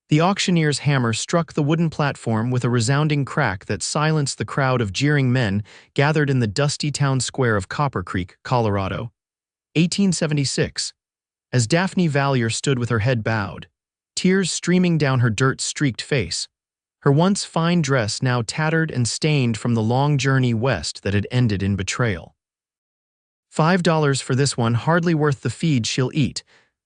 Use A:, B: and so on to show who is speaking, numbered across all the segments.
A: The auctioneer's hammer struck the wooden platform with a resounding crack that silenced the crowd of jeering men gathered in the dusty town square of Copper Creek, Colorado. 1876. As Daphne Vallier stood with her head bowed, tears streaming down her dirt-streaked face, her once fine dress now tattered and stained from the long journey west that had ended in betrayal. $5 for this one, hardly worth the feed she'll eat,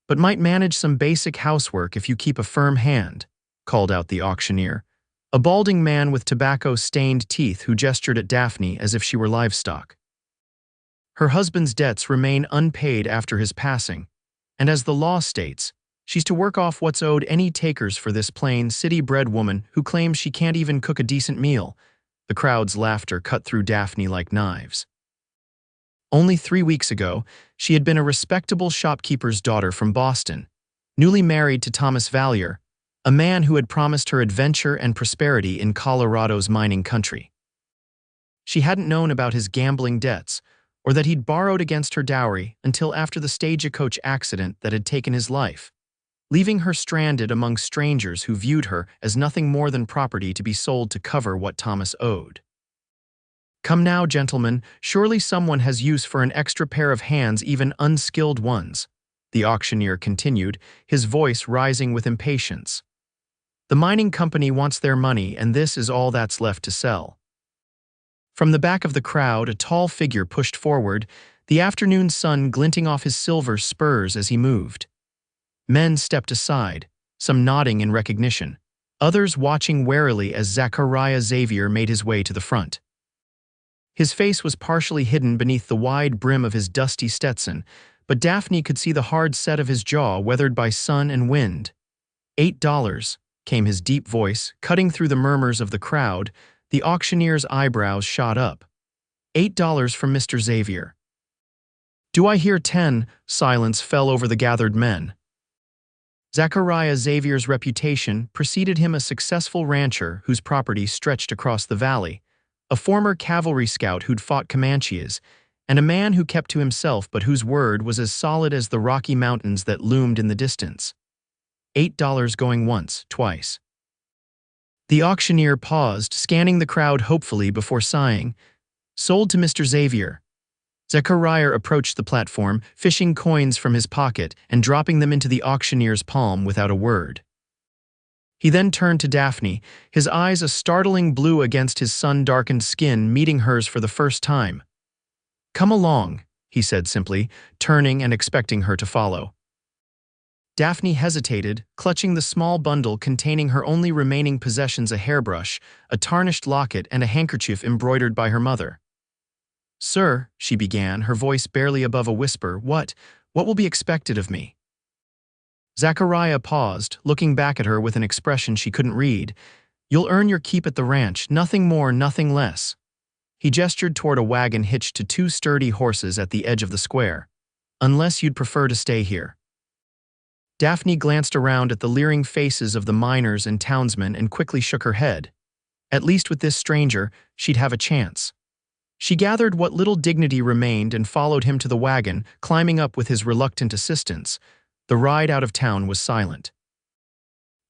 A: but might manage some basic housework if you keep a firm hand, called out the auctioneer, a balding man with tobacco-stained teeth who gestured at Daphne as if she were livestock. Her husband's debts remain unpaid after his passing, and as the law states, she's to work off what's owed any takers for this plain, city-bred woman who claims she can't even cook a decent meal. The crowd's laughter cut through Daphne like knives. Only 3 weeks ago, she had been a respectable shopkeeper's daughter from Boston, newly married to Thomas Vallier, a man who had promised her adventure and prosperity in Colorado's mining country. She hadn't known about his gambling debts, or that he'd borrowed against her dowry until after the stagecoach accident that had taken his life, leaving her stranded among strangers who viewed her as nothing more than property to be sold to cover what Thomas owed. "Come now, gentlemen, surely someone has use for an extra pair of hands, even unskilled ones," the auctioneer continued, his voice rising with impatience. "The mining company wants their money, and this is all that's left to sell." From the back of the crowd, a tall figure pushed forward, the afternoon sun glinting off his silver spurs as he moved. Men stepped aside, some nodding in recognition, others watching warily as Zachariah Xavier made his way to the front. His face was partially hidden beneath the wide brim of his dusty Stetson, but Daphne could see the hard set of his jaw weathered by sun and wind. $8, came his deep voice, cutting through the murmurs of the crowd. The auctioneer's eyebrows shot up. $8 from Mr. Xavier. "Do I hear 10? Silence fell over the gathered men. Zachariah Xavier's reputation preceded him, a successful rancher whose property stretched across the valley, a former cavalry scout who'd fought Comanches, and a man who kept to himself but whose word was as solid as the Rocky Mountains that loomed in the distance. $8 going once, twice. The auctioneer paused, scanning the crowd hopefully before sighing. "Sold to Mr. Xavier." Zachariah approached the platform, fishing coins from his pocket and dropping them into the auctioneer's palm without a word. He then turned to Daphne, his eyes a startling blue against his sun-darkened skin, meeting hers for the first time. "Come along," he said simply, turning and expecting her to follow. Daphne hesitated, clutching the small bundle containing her only remaining possessions: a hairbrush, a tarnished locket, and a handkerchief embroidered by her mother. "Sir," she began, her voice barely above a whisper, What will be expected of me?" Zachariah paused, looking back at her with an expression she couldn't read. "You'll earn your keep at the ranch, nothing more, nothing less." He gestured toward a wagon hitched to 2 sturdy horses at the edge of the square. "Unless you'd prefer to stay here." Daphne glanced around at the leering faces of the miners and townsmen and quickly shook her head. At least with this stranger, she'd have a chance. She gathered what little dignity remained and followed him to the wagon, climbing up with his reluctant assistance. The ride out of town was silent.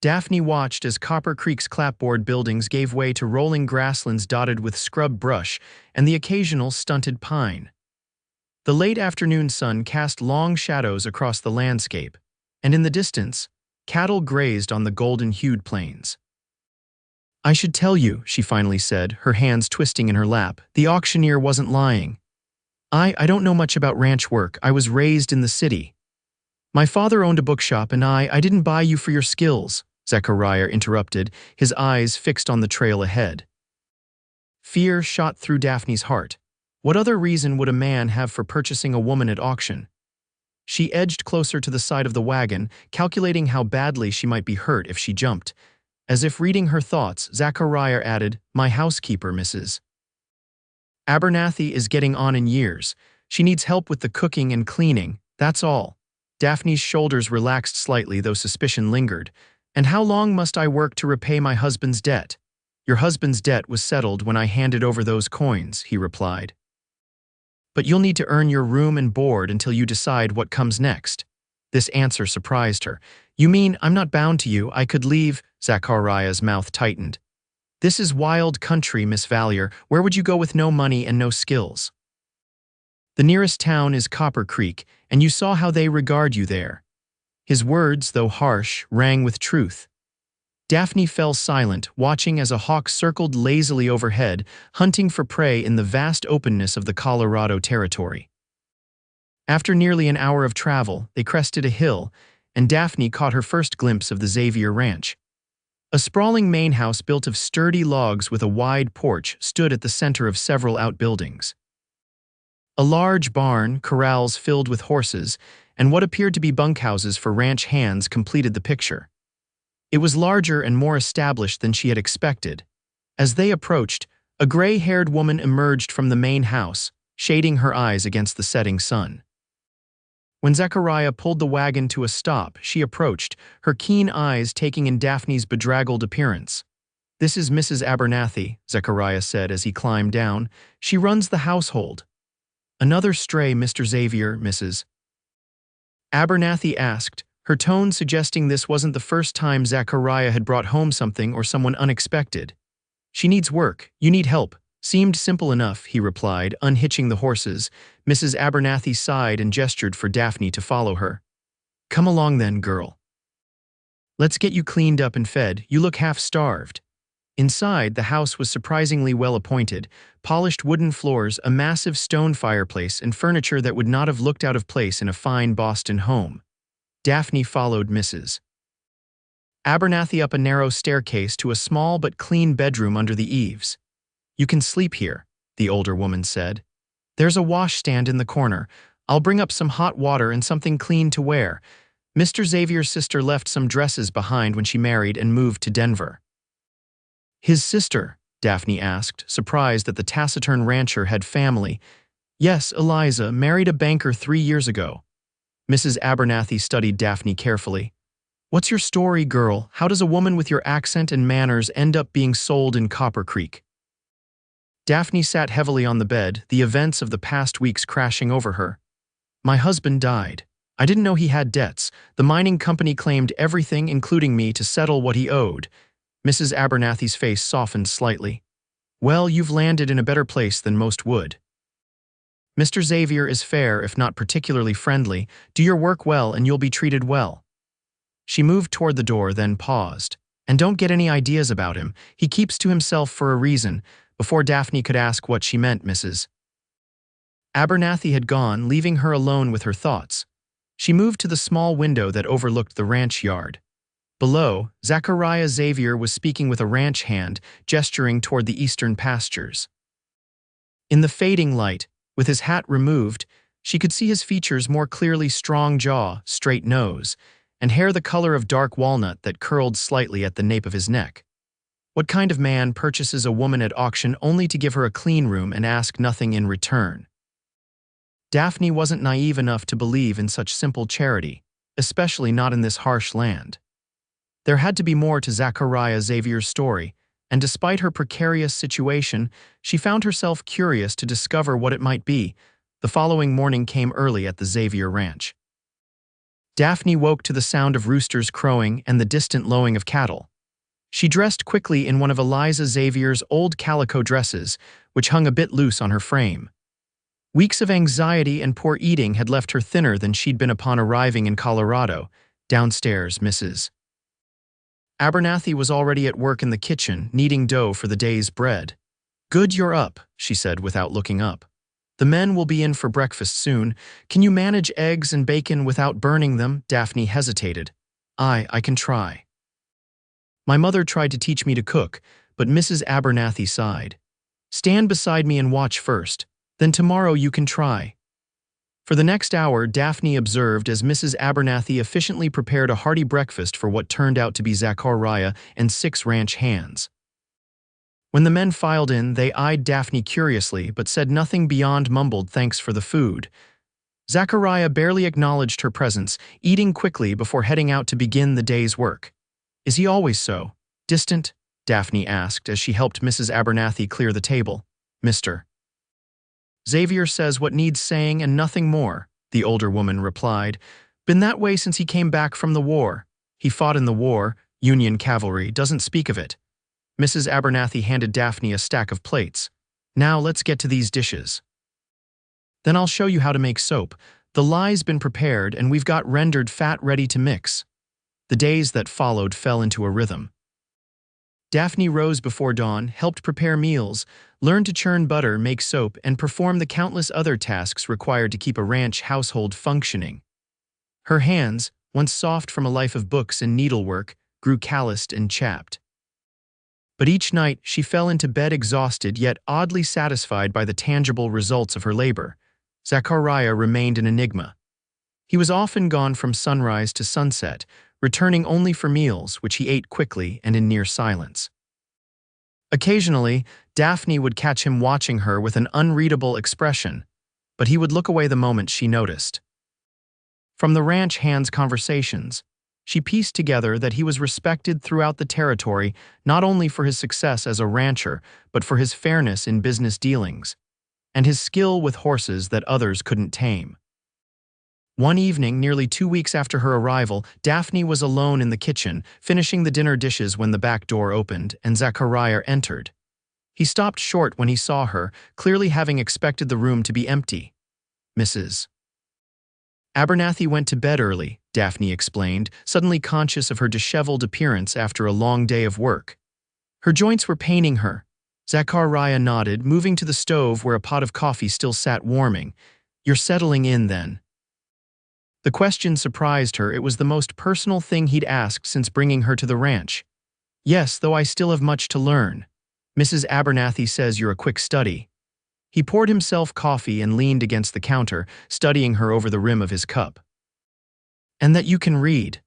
A: Daphne watched as Copper Creek's clapboard buildings gave way to rolling grasslands dotted with scrub brush and the occasional stunted pine. The late afternoon sun cast long shadows across the landscape, and in the distance, cattle grazed on the golden-hued plains. "I should tell you," she finally said, her hands twisting in her lap, "the auctioneer wasn't lying. I don't know much about ranch work. I was raised in the city. My father owned a bookshop, and I didn't buy you for your skills," Zachariah interrupted, his eyes fixed on the trail ahead. Fear shot through Daphne's heart. What other reason would a man have for purchasing a woman at auction? She edged closer to the side of the wagon, calculating how badly she might be hurt if she jumped. As if reading her thoughts, Zachariah added, "My housekeeper, Mrs. Abernathy, is getting on in years. She needs help with the cooking and cleaning, that's all." Daphne's shoulders relaxed slightly, though suspicion lingered. "And how long must I work to repay my husband's debt?" "Your husband's debt was settled when I handed over those coins," he replied. "But you'll need to earn your room and board until you decide what comes next." This answer surprised her. You mean I'm not bound to you? I could leave? Zachariah's mouth tightened. This is wild country, Miss Vallier. Where would you go with no money and no skills? The nearest town is Copper Creek, and you saw how they regard you there. His words, though harsh, rang with truth. Daphne fell silent, watching as a hawk circled lazily overhead, hunting for prey in the vast openness of the Colorado Territory. After nearly an hour of travel, they crested a hill, and Daphne caught her first glimpse of the Xavier Ranch. A sprawling main house built of sturdy logs with a wide porch stood at the center of several outbuildings. A large barn, corrals filled with horses, and what appeared to be bunkhouses for ranch hands completed the picture. It was larger and more established than she had expected. As they approached, a gray-haired woman emerged from the main house, shading her eyes against the setting sun. When Zachariah pulled the wagon to a stop, she approached, her keen eyes taking in Daphne's bedraggled appearance. "This is Mrs. Abernathy," Zachariah said as he climbed down. "She runs the household." "Another stray, Mr. Xavier, Mrs. Abernathy asked, her tone suggesting this wasn't the first time Zachariah had brought home something or someone unexpected. "She needs work. You need help." "Seemed simple enough," he replied, unhitching the horses. Mrs. Abernathy sighed and gestured for Daphne to follow her. "Come along then, girl. Let's get you cleaned up and fed. You look half-starved." Inside, the house was surprisingly well appointed. Polished wooden floors, a massive stone fireplace, and furniture that would not have looked out of place in a fine Boston home. Daphne followed Mrs. Abernathy up a narrow staircase to a small but clean bedroom under the eaves. "You can sleep here," the older woman said. "There's a washstand in the corner. I'll bring up some hot water and something clean to wear." Mr. Xavier's sister left some dresses behind when she married and moved to Denver. "His sister?" Daphne asked, surprised that the taciturn rancher had family. "Yes, Eliza, married a banker 3 years ago." Mrs. Abernathy studied Daphne carefully. "What's your story, girl? How does a woman with your accent and manners end up being sold in Copper Creek?" Daphne sat heavily on the bed, the events of the past weeks crashing over her. "My husband died. I didn't know he had debts. The mining company claimed everything, including me, to settle what he owed." Mrs. Abernathy's face softened slightly. "Well, you've landed in a better place than most would. Mr. Xavier is fair, if not particularly friendly. Do your work well and you'll be treated well." She moved toward the door, then paused. "And don't get any ideas about him. He keeps to himself for a reason." Before Daphne could ask what she meant, Mrs. Abernathy had gone, leaving her alone with her thoughts. She moved to the small window that overlooked the ranch yard. Below, Zachariah Xavier was speaking with a ranch hand, gesturing toward the eastern pastures. In the fading light, with his hat removed, she could see his features more clearly: strong jaw, straight nose, and hair the color of dark walnut that curled slightly at the nape of his neck. What kind of man purchases a woman at auction only to give her a clean room and ask nothing in return? Daphne wasn't naive enough to believe in such simple charity, especially not in this harsh land. There had to be more to Zachariah Xavier's story, and despite her precarious situation, she found herself curious to discover what it might be. The following morning came early at the Xavier Ranch. Daphne woke to the sound of roosters crowing and the distant lowing of cattle. She dressed quickly in one of Eliza Xavier's old calico dresses, which hung a bit loose on her frame. Weeks of anxiety and poor eating had left her thinner than she'd been upon arriving in Colorado. Downstairs, Mrs. Abernathy was already at work in the kitchen, kneading dough for the day's bread. "Good, you're up," she said without looking up. "The men will be in for breakfast soon. Can you manage eggs and bacon without burning them?" Daphne hesitated. I can try. "My mother tried to teach me to cook," but Mrs. Abernathy sighed. "Stand beside me and watch first. Then tomorrow you can try." For the next hour, Daphne observed as Mrs. Abernathy efficiently prepared a hearty breakfast for what turned out to be Zachariah and 6 ranch hands. When the men filed in, they eyed Daphne curiously but said nothing beyond mumbled thanks for the food. Zachariah barely acknowledged her presence, eating quickly before heading out to begin the day's work. "Is he always so distant?" Daphne asked as she helped Mrs. Abernathy clear the table. "Mr. Xavier says what needs saying and nothing more," the older woman replied. "Been that way since he came back from the war." He fought in the war, Union cavalry, doesn't speak of it. Mrs. Abernathy handed Daphne a stack of plates. Now let's get to these dishes. Then I'll show you how to make soap. The lie's been prepared and we've got rendered fat ready to mix. The days that followed fell into a rhythm. Daphne rose before dawn, helped prepare meals, learned to churn butter, make soap, and perform the countless other tasks required to keep a ranch household functioning. Her hands, once soft from a life of books and needlework, grew calloused and chapped. But each night she fell into bed exhausted yet oddly satisfied by the tangible results of her labor. Zachariah remained an enigma. He was often gone from sunrise to sunset, returning only for meals, which he ate quickly and in near silence. Occasionally, Daphne would catch him watching her with an unreadable expression, but he would look away the moment she noticed. From the ranch hand's conversations, she pieced together that he was respected throughout the territory not only for his success as a rancher, but for his fairness in business dealings, and his skill with horses that others couldn't tame. One evening, nearly 2 weeks after her arrival, Daphne was alone in the kitchen, finishing the dinner dishes when the back door opened and Zachariah entered. He stopped short when he saw her, clearly having expected the room to be empty. Mrs. Abernathy went to bed early, Daphne explained, suddenly conscious of her disheveled appearance after a long day of work. Her joints were paining her. Zachariah nodded, moving to the stove where a pot of coffee still sat warming. "You're settling in, then?" The question surprised her. It was the most personal thing he'd asked since bringing her to the ranch. "Yes, though I still have much to learn. Mrs. Abernathy says you're a quick study." He poured himself coffee and leaned against the counter, studying her over the rim of his cup. "And that you can read."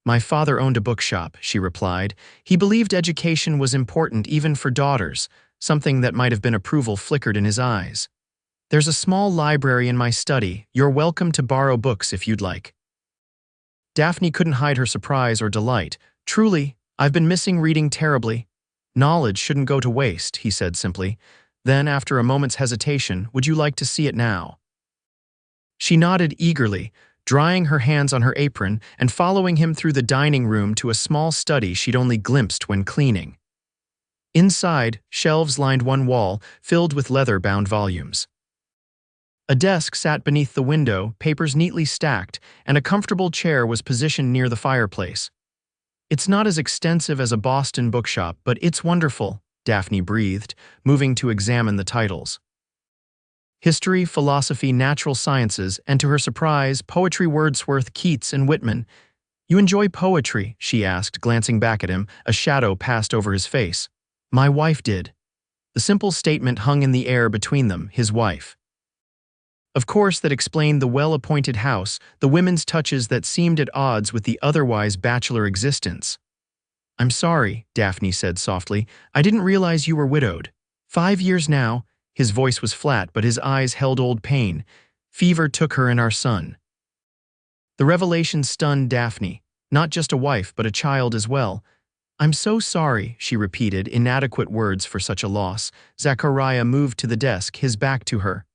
A: "My father owned a bookshop," she replied. "He believed education was important even for daughters," something that might have been approval flickered in his eyes. "There's a small library in my study. You're welcome to borrow books if you'd like." Daphne couldn't hide her surprise or delight. "Truly, I've been missing reading terribly." "Knowledge shouldn't go to waste," he said simply. Then, after a moment's hesitation, "Would you like to see it now?" She nodded eagerly, drying her hands on her apron and following him through the dining room to a small study she'd only glimpsed when cleaning. Inside, shelves lined one wall, filled with leather-bound volumes. A desk sat beneath the window, papers neatly stacked, and a comfortable chair was positioned near the fireplace. "It's not as extensive as a Boston bookshop, but it's wonderful," Daphne breathed, moving to examine the titles. History, philosophy, natural sciences, and to her surprise, poetry, Wordsworth, Keats, and Whitman. "You enjoy poetry?" she asked, glancing back at him. A shadow passed over his face. "My wife did." The simple statement hung in the air between them, his wife. Of course, that explained the well-appointed house, the women's touches that seemed at odds with the otherwise bachelor existence. "I'm sorry," Daphne said softly. "I didn't realize you were widowed." 5 years now." His voice was flat, but his eyes held old pain. "Fever took her and our son." The revelation stunned Daphne. Not just a wife, but a child as well. "I'm so sorry," she repeated, inadequate words for such a loss. Zachariah moved to the desk, his back to her.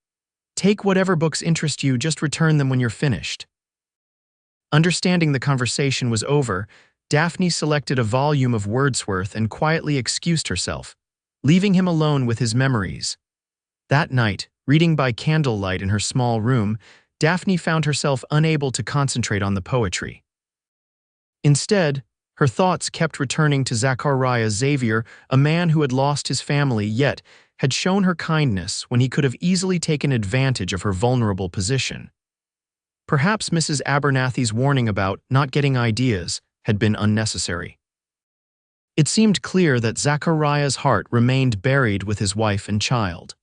A: "Take whatever books interest you, just return them when you're finished." Understanding the conversation was over, Daphne selected a volume of Wordsworth and quietly excused herself, leaving him alone with his memories. That night, reading by candlelight in her small room, Daphne found herself unable to concentrate on the poetry. Instead, her thoughts kept returning to Zachariah Xavier, a man who had lost his family yet had shown her kindness when he could have easily taken advantage of her vulnerable position. Perhaps Mrs. Abernathy's warning about not getting ideas had been unnecessary. It seemed clear that Zachariah's heart remained buried with his wife and child.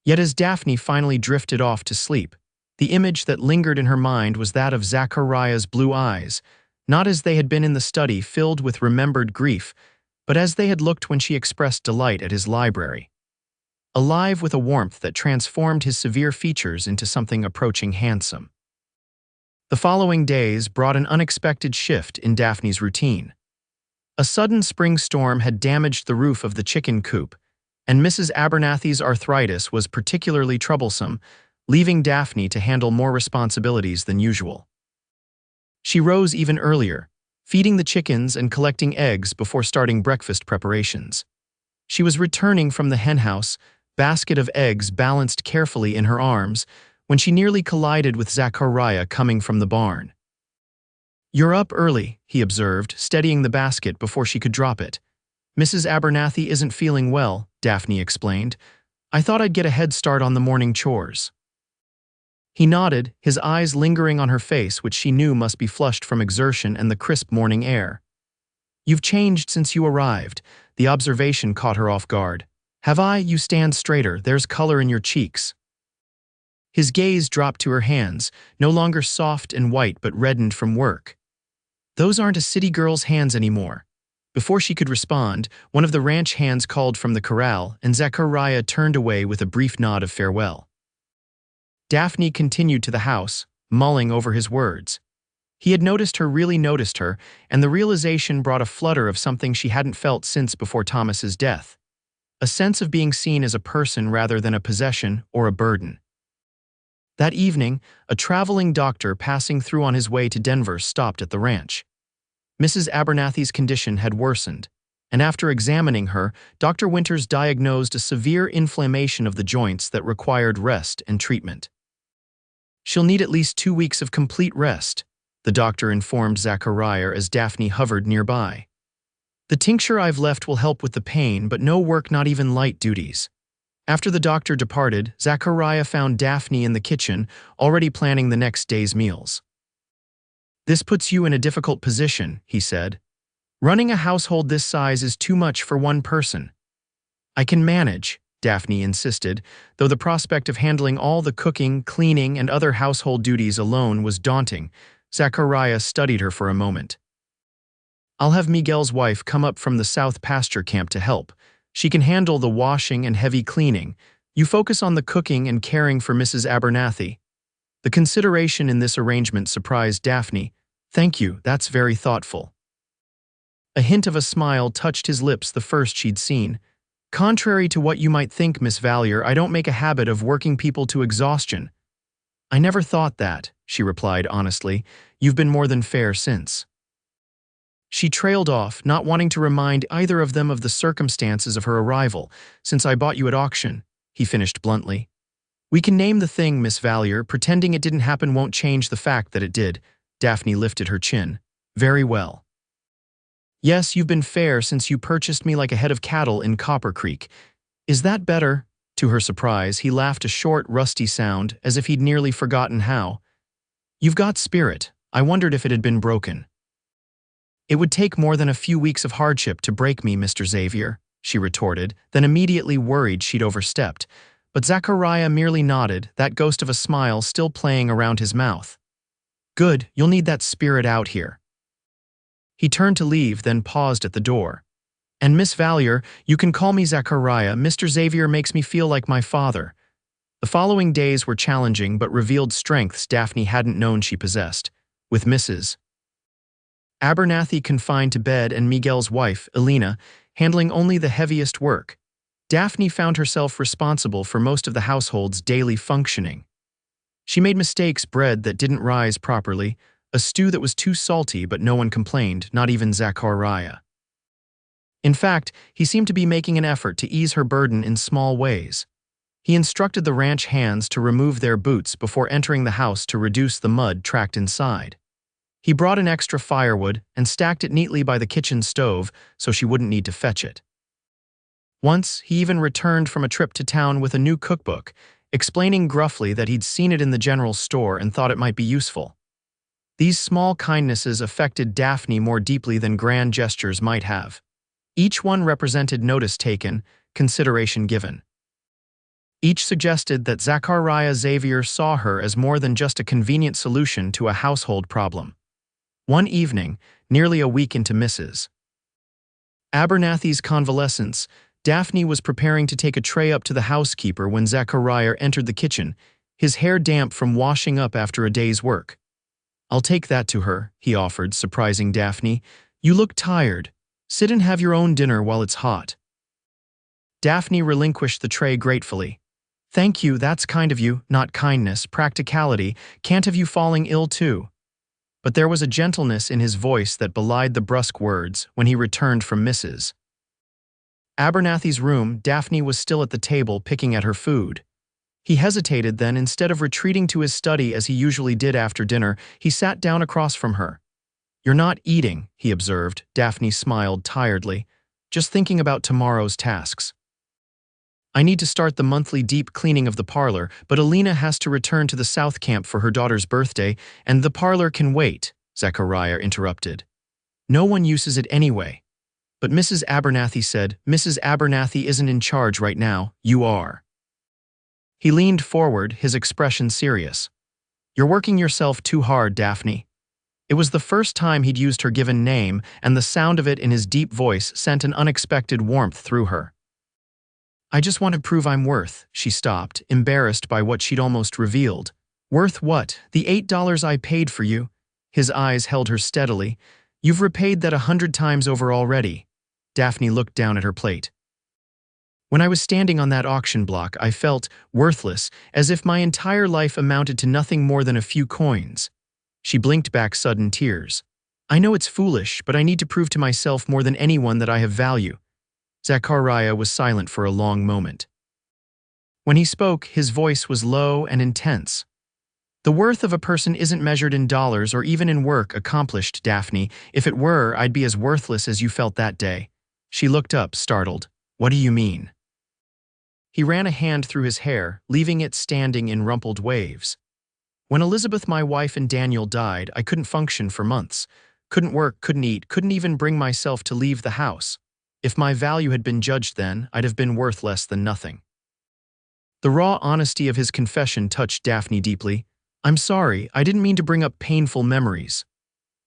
A: Yet as Daphne finally drifted off to sleep, the image that lingered in her mind was that of Zachariah's blue eyes, not as they had been in the study filled with remembered grief, but as they had looked when she expressed delight at his library. Alive with a warmth that transformed his severe features into something approaching handsome. The following days brought an unexpected shift in Daphne's routine. A sudden spring storm had damaged the roof of the chicken coop, and Mrs. Abernathy's arthritis was particularly troublesome, leaving Daphne to handle more responsibilities than usual. She rose even earlier, feeding the chickens and collecting eggs before starting breakfast preparations. She was returning from the henhouse, basket of eggs balanced carefully in her arms, when she nearly collided with Zachariah coming from the barn. "You're up early," he observed, steadying the basket before she could drop it. "Mrs. Abernathy isn't feeling well," Daphne explained. "I thought I'd get a head start on the morning chores." He nodded, his eyes lingering on her face, which she knew must be flushed from exertion and the crisp morning air. "You've changed since you arrived." The observation caught her off guard. "Have I? You stand straighter, there's color in your cheeks." His gaze dropped to her hands, no longer soft and white but reddened from work. "Those aren't a city girl's hands anymore." Before she could respond, one of the ranch hands called from the corral, and Zachariah turned away with a brief nod of farewell. Daphne continued to the house, mulling over his words. He had really noticed her, and the realization brought a flutter of something she hadn't felt since before Thomas's death. A sense of being seen as a person rather than a possession or a burden. That evening, a traveling doctor passing through on his way to Denver stopped at the ranch. Mrs. Abernathy's condition had worsened, and after examining her, Dr. Winters diagnosed a severe inflammation of the joints that required rest and treatment. "She'll need at least 2 weeks of complete rest," the doctor informed Zachariah as Daphne hovered nearby. "The tincture I've left will help with the pain, but no work, not even light duties." After the doctor departed, Zachariah found Daphne in the kitchen, already planning the next day's meals. "This puts you in a difficult position," he said. "Running a household this size is too much for one person." "I can manage," Daphne insisted, though the prospect of handling all the cooking, cleaning, and other household duties alone was daunting. Zachariah studied her for a moment. "I'll have Miguel's wife come up from the South Pasture Camp to help. She can handle the washing and heavy cleaning. You focus on the cooking and caring for Mrs. Abernathy." The consideration in this arrangement surprised Daphne. "Thank you, that's very thoughtful." A hint of a smile touched his lips, the first she'd seen. "Contrary to what you might think, Miss Vallier, I don't make a habit of working people to exhaustion." "I never thought that," she replied honestly. "You've been more than fair since." She trailed off, not wanting to remind either of them of the circumstances of her arrival. "Since I bought you at auction," he finished bluntly. "We can name the thing, Miss Vallier. Pretending it didn't happen won't change the fact that it did." Daphne lifted her chin. "Very well. Yes, you've been fair since you purchased me like a head of cattle in Copper Creek. Is that better?" To her surprise, he laughed a short, rusty sound, as if he'd nearly forgotten how. "You've got spirit. I wondered if it had been broken." "It would take more than a few weeks of hardship to break me, Mr. Xavier," she retorted, then immediately worried she'd overstepped. But Zachariah merely nodded, that ghost of a smile still playing around his mouth. "Good, you'll need that spirit out here." He turned to leave, then paused at the door. "And Miss Vallier, you can call me Zachariah. Mr. Xavier makes me feel like my father." The following days were challenging but revealed strengths Daphne hadn't known she possessed. With Mrs. Abernathy confined to bed and Miguel's wife, Elena, handling only the heaviest work, Daphne found herself responsible for most of the household's daily functioning. She made mistakes: bread that didn't rise properly, a stew that was too salty, but no one complained, not even Zachariah. In fact, he seemed to be making an effort to ease her burden in small ways. He instructed the ranch hands to remove their boots before entering the house to reduce the mud tracked inside. He brought in extra firewood and stacked it neatly by the kitchen stove so she wouldn't need to fetch it. Once, he even returned from a trip to town with a new cookbook, explaining gruffly that he'd seen it in the general store and thought it might be useful. These small kindnesses affected Daphne more deeply than grand gestures might have. Each one represented notice taken, consideration given. Each suggested that Zachariah Xavier saw her as more than just a convenient solution to a household problem. One evening, nearly a week into Mrs. Abernathy's convalescence, Daphne was preparing to take a tray up to the housekeeper when Zachariah entered the kitchen, his hair damp from washing up after a day's work. "I'll take that to her," he offered, surprising Daphne. "You look tired. Sit and have your own dinner while it's hot." Daphne relinquished the tray gratefully. "Thank you, that's kind of you, not kindness, practicality. Can't have you falling ill too." But there was a gentleness in his voice that belied the brusque words when he returned from Mrs. Abernathy's room. Daphne was still at the table picking at her food. He hesitated, then instead of retreating to his study as he usually did after dinner, he sat down across from her. "You're not eating," he observed. Daphne smiled tiredly. "Just thinking about tomorrow's tasks. I need to start the monthly deep cleaning of the parlor, but Alina has to return to the South Camp for her daughter's birthday, and the parlor can wait," Zachariah interrupted. "No one uses it anyway." But Mrs. Abernathy said, "Mrs. Abernathy isn't in charge right now, you are." He leaned forward, his expression serious. "You're working yourself too hard, Daphne." It was the first time he'd used her given name, and the sound of it in his deep voice sent an unexpected warmth through her. "I just want to prove I'm worth," she stopped, embarrassed by what she'd almost revealed. "Worth what? The $8 I paid for you?" His eyes held her steadily. "You've repaid that 100 times over already." Daphne looked down at her plate. "When I was standing on that auction block, I felt worthless, as if my entire life amounted to nothing more than a few coins." She blinked back sudden tears. "I know it's foolish, but I need to prove to myself more than anyone that I have value." Zachariah was silent for a long moment. When he spoke, his voice was low and intense. "The worth of a person isn't measured in dollars or even in work accomplished, Daphne. If it were, I'd be as worthless as you felt that day." She looked up, startled. "What do you mean?" He ran a hand through his hair, leaving it standing in rumpled waves. "When Elizabeth, my wife, and Daniel died, I couldn't function for months. Couldn't work, couldn't eat, couldn't even bring myself to leave the house. If my value had been judged then, I'd have been worth less than nothing." The raw honesty of his confession touched Daphne deeply. "I'm sorry, I didn't mean to bring up painful memories."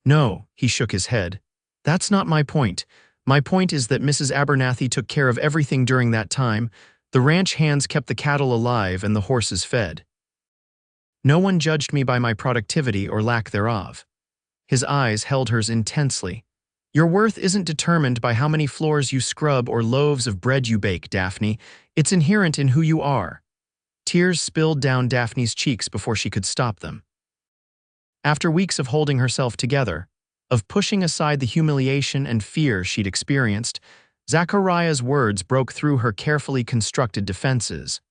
A: "No," he shook his head. "That's not my point. My point is that Mrs. Abernathy took care of everything during that time. The ranch hands kept the cattle alive and the horses fed. No one judged me by my productivity or lack thereof." His eyes held hers intensely. "Your worth isn't determined by how many floors you scrub or loaves of bread you bake, Daphne. It's inherent in who you are." Tears spilled down Daphne's cheeks before she could stop them. After weeks of holding herself together, of pushing aside the humiliation and fear she'd experienced, Zachariah's words broke through her carefully constructed defenses.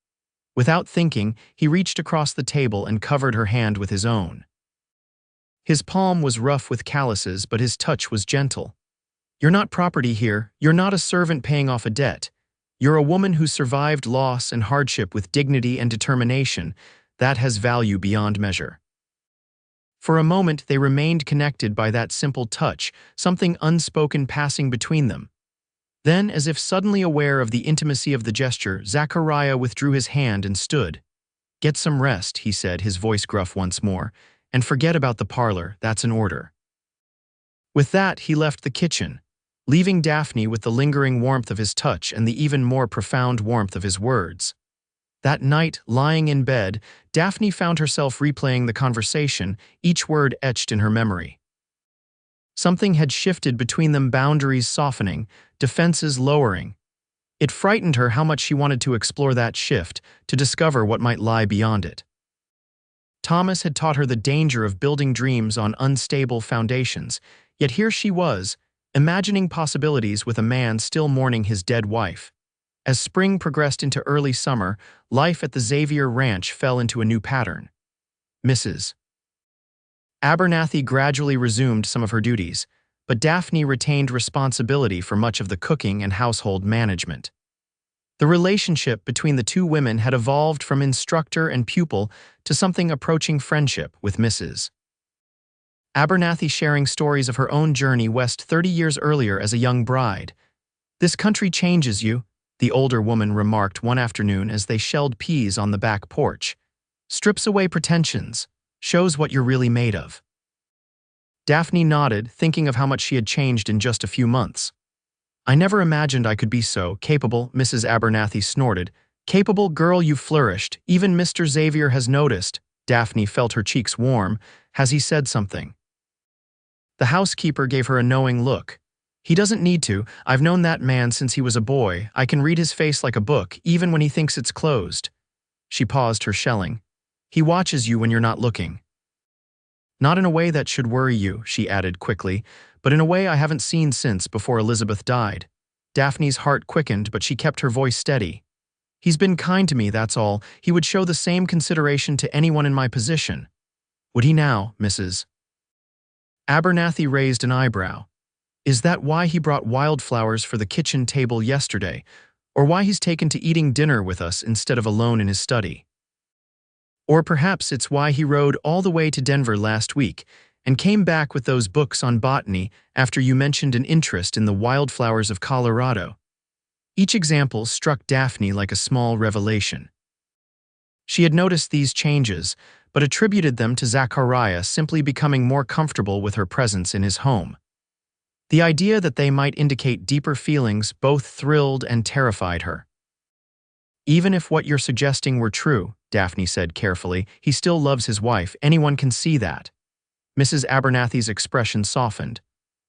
A: Without thinking, he reached across the table and covered her hand with his own. His palm was rough with calluses, but his touch was gentle. "You're not property here. You're not a servant paying off a debt. You're a woman who survived loss and hardship with dignity and determination. That has value beyond measure." For a moment, they remained connected by that simple touch, something unspoken passing between them. Then, as if suddenly aware of the intimacy of the gesture, Zachariah withdrew his hand and stood. "Get some rest," he said, his voice gruff once more, "and forget about the parlor. That's an order." With that, he left the kitchen, leaving Daphne with the lingering warmth of his touch and the even more profound warmth of his words. That night, lying in bed, Daphne found herself replaying the conversation, each word etched in her memory. Something had shifted between them, boundaries softening, defenses lowering. It frightened her how much she wanted to explore that shift, to discover what might lie beyond it. Thomas had taught her the danger of building dreams on unstable foundations, yet here she was, imagining possibilities with a man still mourning his dead wife. As spring progressed into early summer, life at the Xavier Ranch fell into a new pattern. Mrs. Abernathy gradually resumed some of her duties, but Daphne retained responsibility for much of the cooking and household management. The relationship between the two women had evolved from instructor and pupil to something approaching friendship, with Mrs. Abernathy sharing stories of her own journey west 30 years earlier as a young bride. "This country changes you," the older woman remarked one afternoon as they shelled peas on the back porch. "Strips away pretensions, shows what you're really made of." Daphne nodded, thinking of how much she had changed in just a few months. "I never imagined I could be so capable," Mrs. Abernathy snorted. "Capable girl, you've flourished. Even Mr. Xavier has noticed." Daphne felt her cheeks warm. "Has he said something?" The housekeeper gave her a knowing look. "He doesn't need to. I've known that man since he was a boy. I can read his face like a book, even when he thinks it's closed." She paused, her shelling. "He watches you when you're not looking." Not in a way that should worry you, she added quickly, but in a way I haven't seen since before Elizabeth died. Daphne's heart quickened, but she kept her voice steady. He's been kind to me, that's all. He would show the same consideration to anyone in my position. Would he now, Mrs. Abernathy raised an eyebrow. Is that why he brought wildflowers for the kitchen table yesterday, or why he's taken to eating dinner with us instead of alone in his study? Or perhaps it's why he rode all the way to Denver last week and came back with those books on botany after you mentioned an interest in the wildflowers of Colorado. Each example struck Daphne like a small revelation. She had noticed these changes, but attributed them to Zachariah simply becoming more comfortable with her presence in his home. The idea that they might indicate deeper feelings both thrilled and terrified her. Even if what you're suggesting were true, Daphne said carefully, he still loves his wife. Anyone can see that. Mrs. Abernathy's expression softened.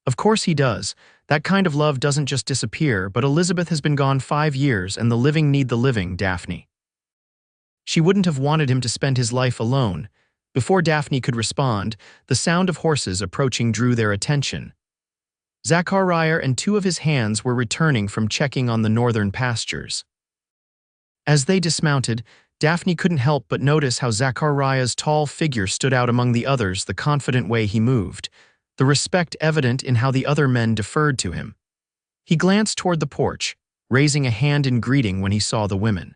A: Of course he does. That kind of love doesn't just disappear, but Elizabeth has been gone 5 years and the living need the living, Daphne. She wouldn't have wanted him to spend his life alone. Before Daphne could respond, the sound of horses approaching drew their attention. Zachariah and 2 of his hands were returning from checking on the northern pastures. As they dismounted, Daphne couldn't help but notice how Zachariah's tall figure stood out among the others, the confident way he moved, the respect evident in how the other men deferred to him. He glanced toward the porch, raising a hand in greeting when he saw the women.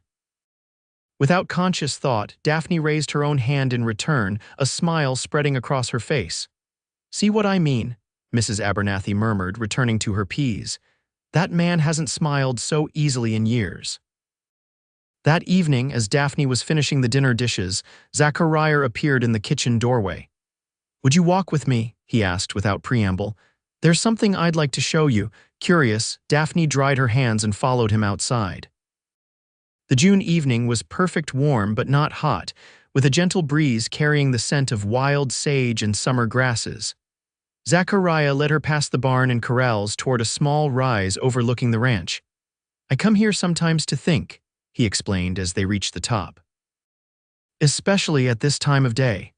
A: Without conscious thought, Daphne raised her own hand in return, a smile spreading across her face. "See what I mean?" Mrs. Abernathy murmured, returning to her peas. "That man hasn't smiled so easily in years." That evening, as Daphne was finishing the dinner dishes, Zachariah appeared in the kitchen doorway. "Would you walk with me?" he asked without preamble. "There's something I'd like to show you." Curious, Daphne dried her hands and followed him outside. The June evening was perfect, warm but not hot, with a gentle breeze carrying the scent of wild sage and summer grasses. Zachariah led her past the barn and corrals toward a small rise overlooking the ranch. "I come here sometimes to think," he explained as they reached the top. "Especially at this time of day."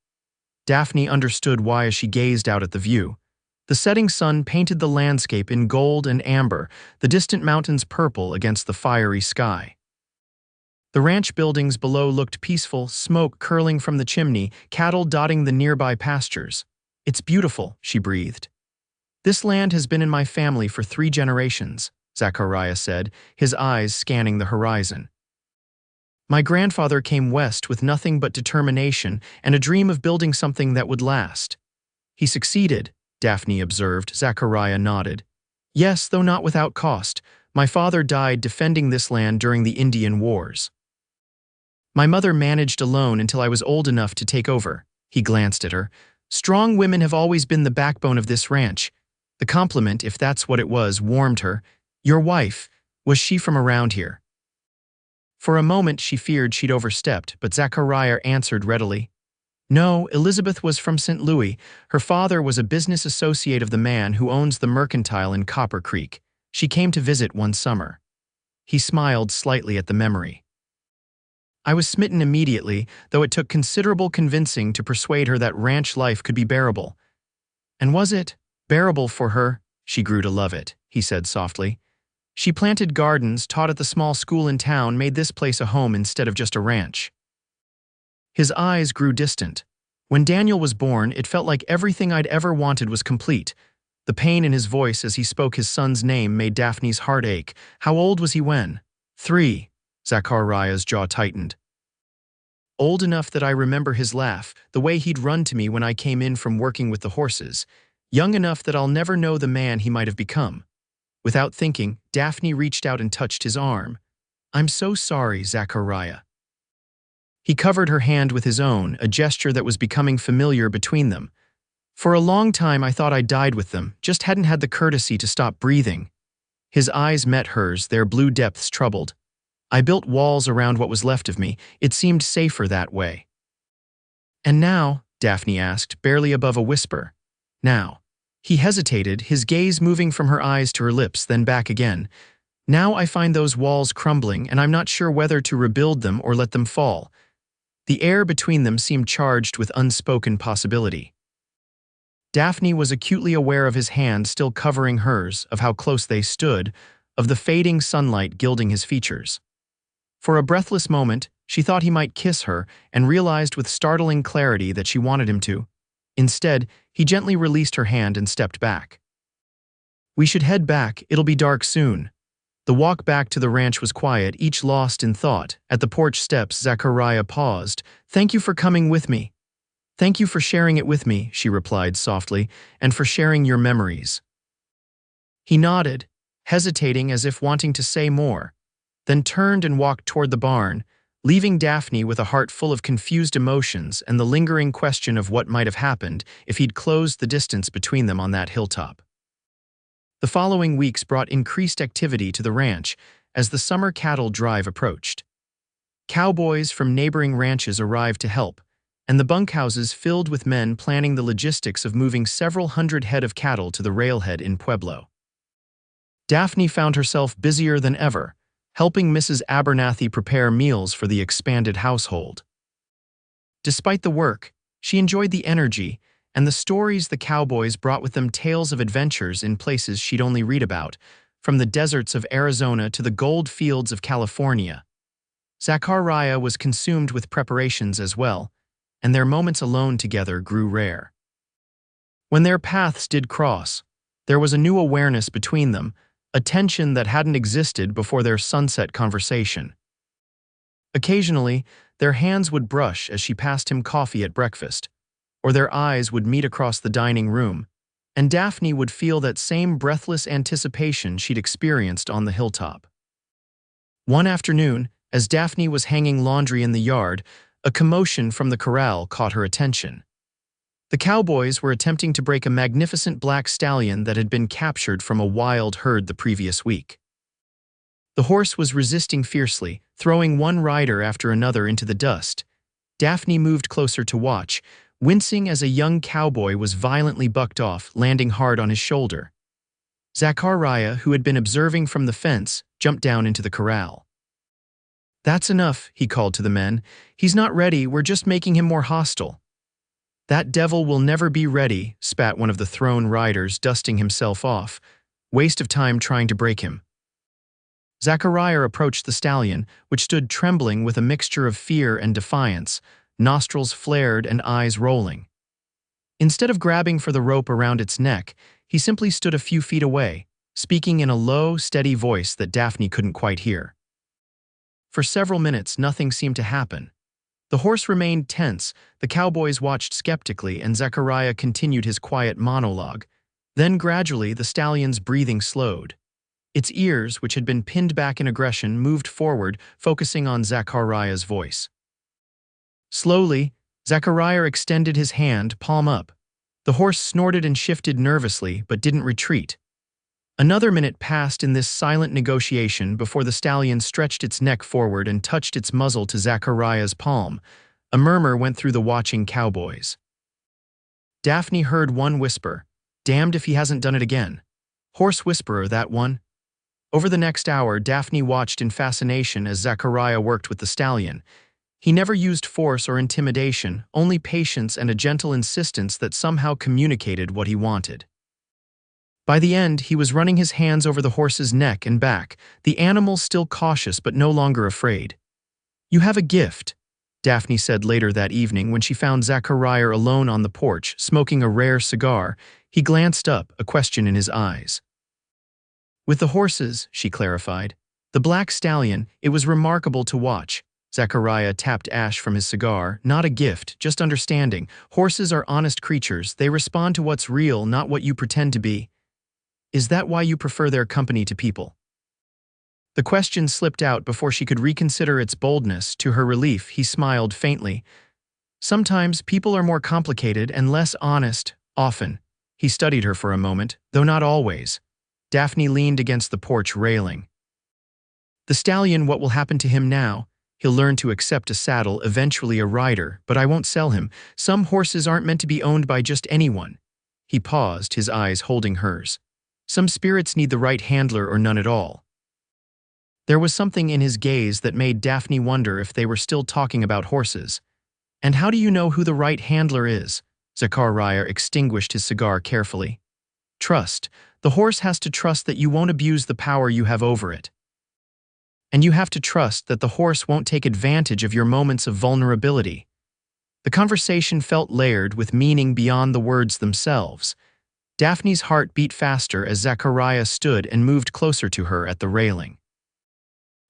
A: Daphne understood why as she gazed out at the view. The setting sun painted the landscape in gold and amber, the distant mountains purple against the fiery sky. The ranch buildings below looked peaceful, smoke curling from the chimney, cattle dotting the nearby pastures. "It's beautiful," she breathed. "This land has been in my family for 3 generations, Zachariah said, his eyes scanning the horizon. "My grandfather came west with nothing but determination and a dream of building something that would last. He succeeded," Daphne observed. Zachariah nodded. "Yes, though not without cost. My father died defending this land during the Indian Wars. My mother managed alone until I was old enough to take over." He glanced at her. "Strong women have always been the backbone of this ranch." The compliment, if that's what it was, warmed her. "Your wife, was she from around here?" For a moment she feared she'd overstepped, but Zachariah answered readily. "No, Elizabeth was from St. Louis. Her father was a business associate of the man who owns the mercantile in Copper Creek. She came to visit one summer." He smiled slightly at the memory. "I was smitten immediately, though it took considerable convincing to persuade her that ranch life could be bearable." "And was it bearable for her?" "She grew to love it," he said softly. "She planted gardens, taught at the small school in town, made this place a home instead of just a ranch." His eyes grew distant. "When Daniel was born, it felt like everything I'd ever wanted was complete." The pain in his voice as he spoke his son's name made Daphne's heart ache. "How old was he when?" 3. Zachariah's jaw tightened. "Old enough that I remember his laugh, the way he'd run to me when I came in from working with the horses. Young enough that I'll never know the man he might have become." Without thinking, Daphne reached out and touched his arm. "I'm so sorry, Zachariah." He covered her hand with his own, a gesture that was becoming familiar between them. "For a long time I thought I died with them, just hadn't had the courtesy to stop breathing." His eyes met hers, their blue depths troubled. "I built walls around what was left of me. It seemed safer that way." "And now?" Daphne asked, barely above a whisper. "Now." He hesitated, his gaze moving from her eyes to her lips, then back again. "Now I find those walls crumbling, and I'm not sure whether to rebuild them or let them fall." The air between them seemed charged with unspoken possibility. Daphne was acutely aware of his hand still covering hers, of how close they stood, of the fading sunlight gilding his features. For a breathless moment, she thought he might kiss her and realized with startling clarity that she wanted him to. Instead, he gently released her hand and stepped back. "We should head back, it'll be dark soon." The walk back to the ranch was quiet, each lost in thought. At the porch steps, Zachariah paused. "Thank you for coming with me." "Thank you for sharing it with me," she replied softly, "and for sharing your memories." He nodded, hesitating as if wanting to say more, then turned and walked toward the barn, leaving Daphne with a heart full of confused emotions and the lingering question of what might have happened if he'd closed the distance between them on that hilltop. The following weeks brought increased activity to the ranch as the summer cattle drive approached. Cowboys from neighboring ranches arrived to help, and the bunkhouses filled with men planning the logistics of moving several hundred head of cattle to the railhead in Pueblo. Daphne found herself busier than ever, helping Mrs. Abernathy prepare meals for the expanded household. Despite the work, she enjoyed the energy and the stories the cowboys brought with them, tales of adventures in places she'd only read about, from the deserts of Arizona to the gold fields of California. Zachariah was consumed with preparations as well, and their moments alone together grew rare. When their paths did cross, there was a new awareness between them, a tension that hadn't existed before their sunset conversation. Occasionally, their hands would brush as she passed him coffee at breakfast, or their eyes would meet across the dining room, and Daphne would feel that same breathless anticipation she'd experienced on the hilltop. One afternoon, as Daphne was hanging laundry in the yard, a commotion from the corral caught her attention. The cowboys were attempting to break a magnificent black stallion that had been captured from a wild herd the previous week. The horse was resisting fiercely, throwing one rider after another into the dust. Daphne moved closer to watch, wincing as a young cowboy was violently bucked off, landing hard on his shoulder. Zachariah, who had been observing from the fence, jumped down into the corral. "That's enough," he called to the men. "He's not ready, we're just making him more hostile." "That devil will never be ready," spat one of the thrown riders, dusting himself off. "Waste of time trying to break him." Zachariah approached the stallion, which stood trembling with a mixture of fear and defiance, nostrils flared and eyes rolling. Instead of grabbing for the rope around its neck, he simply stood a few feet away, speaking in a low, steady voice that Daphne couldn't quite hear. For several minutes, nothing seemed to happen. The horse remained tense, the cowboys watched skeptically, and Zachariah continued his quiet monologue. Then gradually, the stallion's breathing slowed. Its ears, which had been pinned back in aggression, moved forward, focusing on Zachariah's voice. Slowly, Zachariah extended his hand, palm up. The horse snorted and shifted nervously, but didn't retreat. Another minute passed in this silent negotiation before the stallion stretched its neck forward and touched its muzzle to Zachariah's palm. A murmur went through the watching cowboys. Daphne heard one whisper, "Damned if he hasn't done it again." Horse whisperer, that one. Over the next hour, Daphne watched in fascination as Zachariah worked with the stallion. He never used force or intimidation, only patience and a gentle insistence that somehow communicated what he wanted. By the end, he was running his hands over the horse's neck and back, the animal still cautious but no longer afraid. "You have a gift," Daphne said later that evening when she found Zachariah alone on the porch, smoking a rare cigar. He glanced up, a question in his eyes. "With the horses," she clarified. "The black stallion, it was remarkable to watch." Zachariah tapped ash from his cigar. "Not a gift, just understanding. Horses are honest creatures. They respond to what's real, not what you pretend to be." "Is that why you prefer their company to people?" The question slipped out before she could reconsider its boldness. To her relief, he smiled faintly. "Sometimes people are more complicated and less honest, often." He studied her for a moment, though not always. Daphne leaned against the porch railing. "The stallion, what will happen to him now? He'll learn to accept a saddle, eventually a rider, but I won't sell him. Some horses aren't meant to be owned by just anyone." He paused, his eyes holding hers. "Some spirits need the right handler or none at all." There was something in his gaze that made Daphne wonder if they were still talking about horses. "And how do you know who the right handler is?" Zachariah extinguished his cigar carefully. Trust. The horse has to trust that you won't abuse the power you have over it. And you have to trust that the horse won't take advantage of your moments of vulnerability. The conversation felt layered with meaning beyond the words themselves. Daphne's heart beat faster as Zachariah stood and moved closer to her at the railing.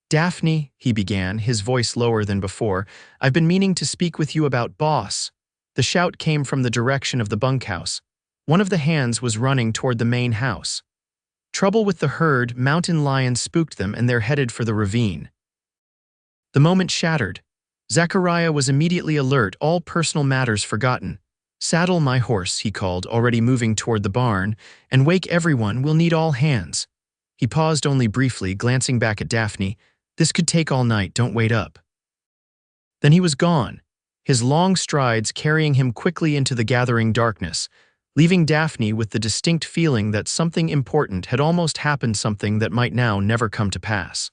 A: "Daphne," he began, his voice lower than before, "I've been meaning to speak with you about boss." The shout came from the direction of the bunkhouse. One of the hands was running toward the main house. Trouble with the herd, mountain lions spooked them, and they're headed for the ravine. The moment shattered. Zachariah was immediately alert, all personal matters forgotten. "Saddle my horse," he called, already moving toward the barn, "and wake everyone, we'll need all hands." He paused only briefly, glancing back at Daphne. "This could take all night, don't wait up." Then he was gone, his long strides carrying him quickly into the gathering darkness, leaving Daphne with the distinct feeling that something important had almost happened, something that might now never come to pass.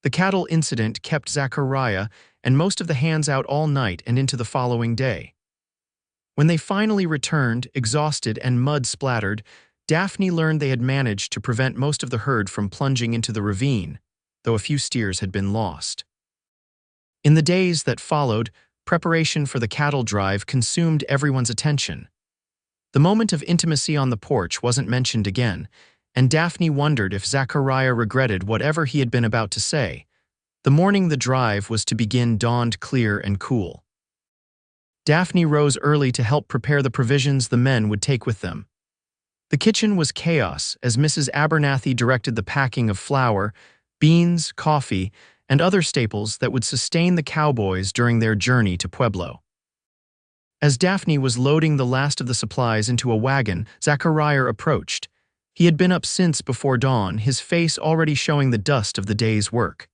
A: The cattle incident kept Zachariah and most of the hands out all night and into the following day. When they finally returned, exhausted and mud-splattered, Daphne learned they had managed to prevent most of the herd from plunging into the ravine, though a few steers had been lost. In the days that followed, preparation for the cattle drive consumed everyone's attention. The moment of intimacy on the porch wasn't mentioned again, and Daphne wondered if Zachariah regretted whatever he had been about to say. The morning the drive was to begin dawned clear and cool. Daphne rose early to help prepare the provisions the men would take with them. The kitchen was chaos as Mrs. Abernathy directed the packing of flour, beans, coffee, and other staples that would sustain the cowboys during their journey to Pueblo. As Daphne was loading the last of the supplies into a wagon, Zachariah approached. He had been up since before dawn, his face already showing the dust of the day's work.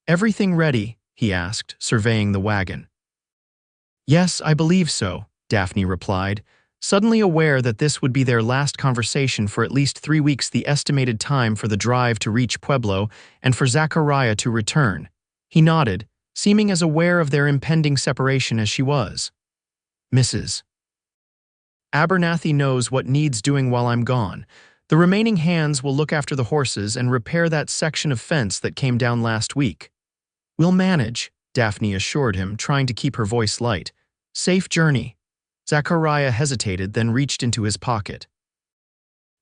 A: "Everything ready?" he asked, surveying the wagon. "Yes, I believe so," Daphne replied, suddenly aware that this would be their last conversation for at least 3 weeks, the estimated time for the drive to reach Pueblo and for Zachariah to return. He nodded, seeming as aware of their impending separation as she was. "Mrs. Abernathy knows what needs doing while I'm gone. The remaining hands will look after the horses and repair that section of fence that came down last week." "We'll manage," Daphne assured him, trying to keep her voice light. "Safe journey." Zachariah hesitated, then reached into his pocket.